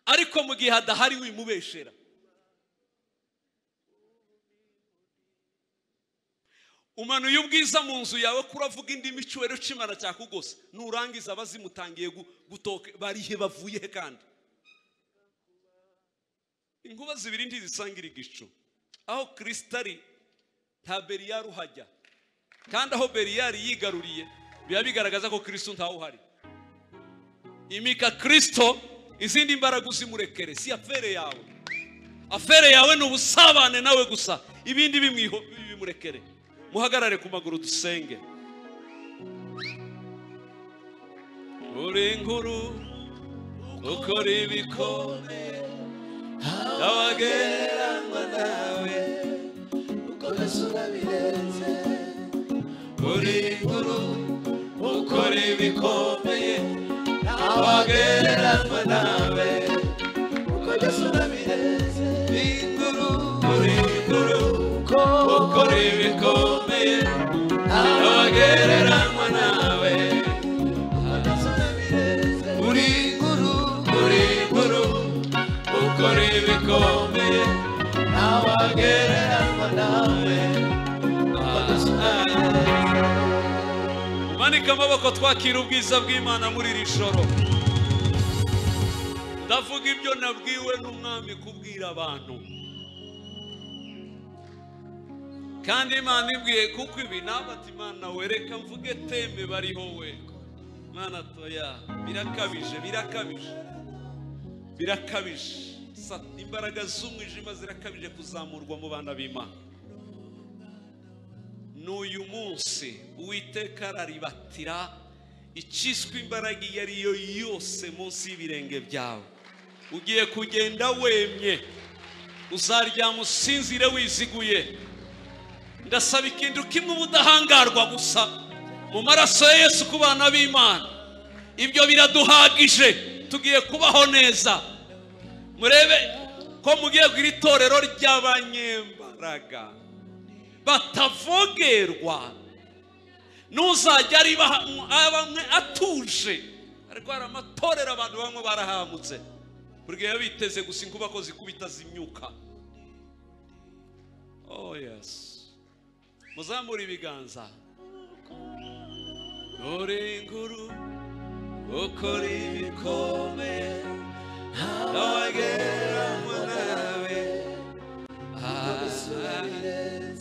ariko mu gihe adahari wimubeshera. Umanuye ubwiza mu nzu yawe kuravuga indimi icyubahiro cy'Imana cyakugose, nurangiza abazimutangiye gutoke barihe bavuye he kandi. Inkuba zibiri ntizisangira igicu. Aho Kristo ari nta Beliyari uhajya, kandi aho Beliyari yigaruriye biba bigaragaza ko Kristo ntawuhari. Imika Kristo izindi mbaraga uzimurekere. Si afere yawe. Afere yawe ni ubusabane nawe gusa, ibindi bimurekere. Muhagarare ku maguru dusenge. Uri inkuru ukora ibikomeye, abagereranywa nawe ukomeza urabirenze. Uri inkuru ukora ibikomeye, abagereranywa nawe ukomeza urabirenze. Uri inkuru ukora ibikomeye, abagereranywa nawe uri inkuru ukora ibikomeye, abagereranywa nawe. Manika amaboko twakira ubwiza bw'Imana muri iri joro. Ndavuga ibyo nabwiwe n'umwami kubwira abantu, kandi Imana ibwiye kuko ibi nabati Imana wereka mvuge teme bariho we. Mana toya birakabije. Imbaraga z'umwijima zirakabije kuzamurwa mu bana b'Imana. N'uyu munsi Uwiteka araribatira iciswe imbaraga iyo ari yo yose munsi y'ibirenge byawe. Ugiye kugenda wemye, uzaryama usinzire wiziguye. Ndasaba ikintu kimwe, ubudahangarwa gusa mu maraso ya Yesu ku bana b'Imana. Ibyo biraduhagije, tugiye kubaho neza. Murebe ko mugiye kugira itorero ry'abanyembaraga batavogerwa. Nuzajya ari bamwe atuje, ariko hari amatorero abantu bamwe barahamutse burya biteze gusa inkuba ko zikubita zimyuka. Oh yes, muzamura ibiganza. Uri inkuru ukora ibikomeye, abagereranywa nawe.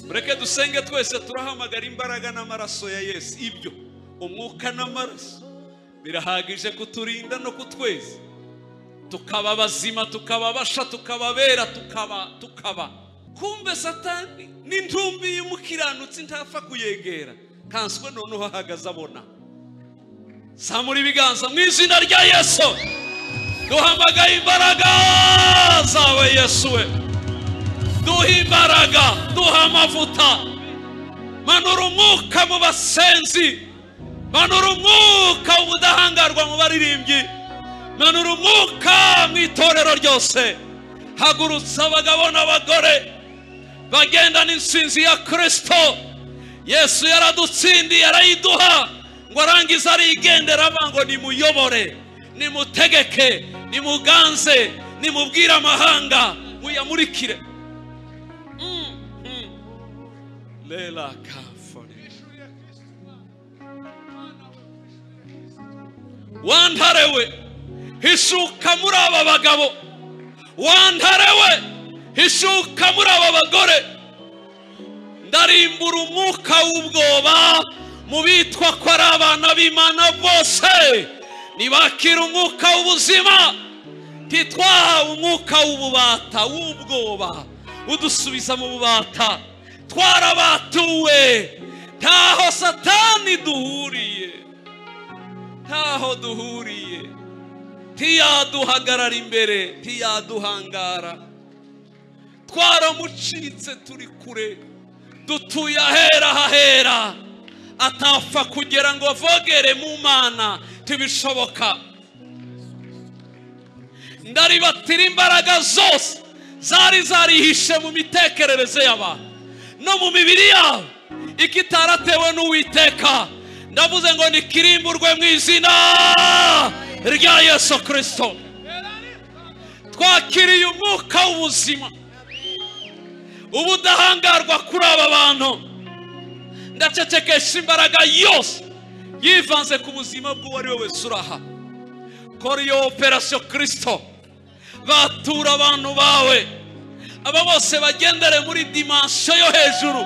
Mureke dusenge twese, turahamagara imbaraga n'amaraso ya Yesu. Ibyo umwuka n'amaraso birahagije kuturinda no kutweza, tukaba bazima, tukababasha, tukababera, tukaba. Kumbe Satani n'intumbi y'umukiranutsi ntapfa kuyegera, kanswe noneho ahagaze abona. Zamura ibiganza mu izina rya Yesu. Duhamagaye imbaraga zawe Yesu we. Duha imbaraga, duha amavuta. Manura umwuka mu basenzi, manura umwuka ubudahangarwa mu baririmbyi, manura umwuka mu itorero ryose. Hagurutsa abagabo n'abagore bagendana insinzi ya Kristo. Yesu yaradutsindiye, arayiduha ngo arangiza arigendera, ngo nimuyobore, nimutegeke, nimuganze, nimubwire amahanga, muyamurikire. Lela kafone wantarewe hishuka muri aba bagabo, wantarewe hishuka muri aba bagore. Ndarimbura umwuka w'ubwoba mu bitwa ko ari abana b'Imana bose. Nibakira umwuka w'ubuzima, titwahawe umwuka w'ububata, w'ubwoba udusubiza mu bubata. Twarabatuwe, ntaho Satani duhuriye, ntaho duhuriye. Ntiyaduhagarara imbere, ntiyaduhangara. Twaramucitse, turi kure, dutuye ahera hahera. Atapfa kugira ngo avogere mu Mana, tibishoboka. Ndaribatira imbaraga zose zari zarihishe mu mitekerereze y'abantu no mu mibiri yabo, ikitaratewe n'Uwiteka. Ndavuze ngo nikirimburwe mu izina rya Yesu Kristo. Twakiriye umwuka w'ubuzima, ubudahangarwa kuri aba bantu. Ndacecekesha imbaraga yose yivanze ku buzima bw'uwo ari we wese uraha. Kora iyo operasiyo Kristo, batura abantu bawe. Aba bose bagendere muri dimansiyo yo hejuru,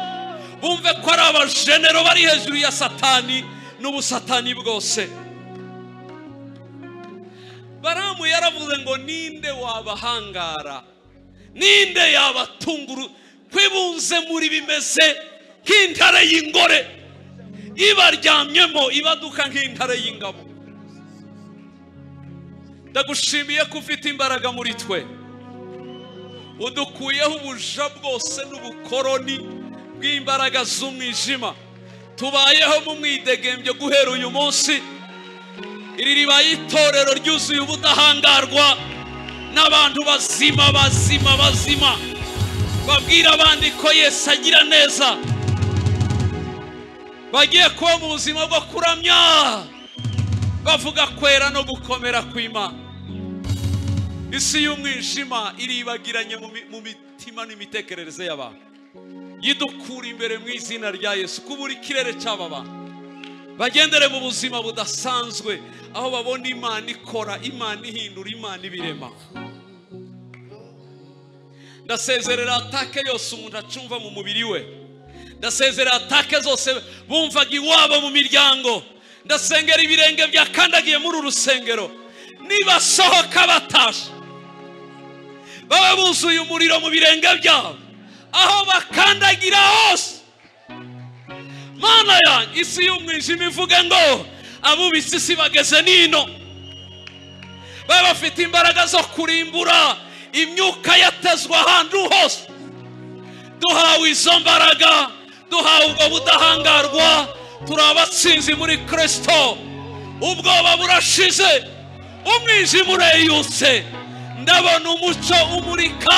bumve ko ari abajenero bari hejuru ya Satani n'ubusatani bwose. Balamu yaravuze ngo ninde wabahangara, ninde yabatunguru kwibunze muri bimeze nk'intare y'ingore ibaryamyemo ibaduka nk'intare y'ingabo. Ndagushimiye ko ufite imbaraga muri twe, udukuyeho ubuja bwose n'ubukoroni bw'imbaraga z'umwijima. Tubayeho mu mwidegembyo guhera uyu munsi. Iri ribaye itorero ryuzuye ubudahangarwa n'abantu bazima bazima bazima babwira abandi ko Yesu agira neza, bagiye kuba mu buzima bwo kuramya bavuga kwera no gukomera kw'Imana. Isi y'umwijima iribagiranye mu mitima n'imitekerereze y'abantu, yidukura imbere mu izina rya Yesu. Kubura ikirere cy'aba bantu bagendere mu buzima budasanzwe, aho babona Imana ikora, Imana ihindura, Imana ibirema. Ndasezerera atake yose umuntu acumva mu mubiri we, ndasezerera atake zose bumvaga iwabo mu miryango. Ndasengera ibirenge byakandagiye muri urusengero nibasohoka batashe baba buzuye umuriro mu birenge byabo, aho bakandagira hose. Mana yanjye, isi y'umwijima ivuga ngo abubitsi isi bageze nino, baba bafite imbaraga zo kurimbura imyuka yatezwa ahantu hose. Duhawe izo mbaraga, duhawe ubwo budahangarwa, turi abatsinzi muri Kristo. Ubwoba burashize, umwijima ureyutse, ndabona umucyo umurika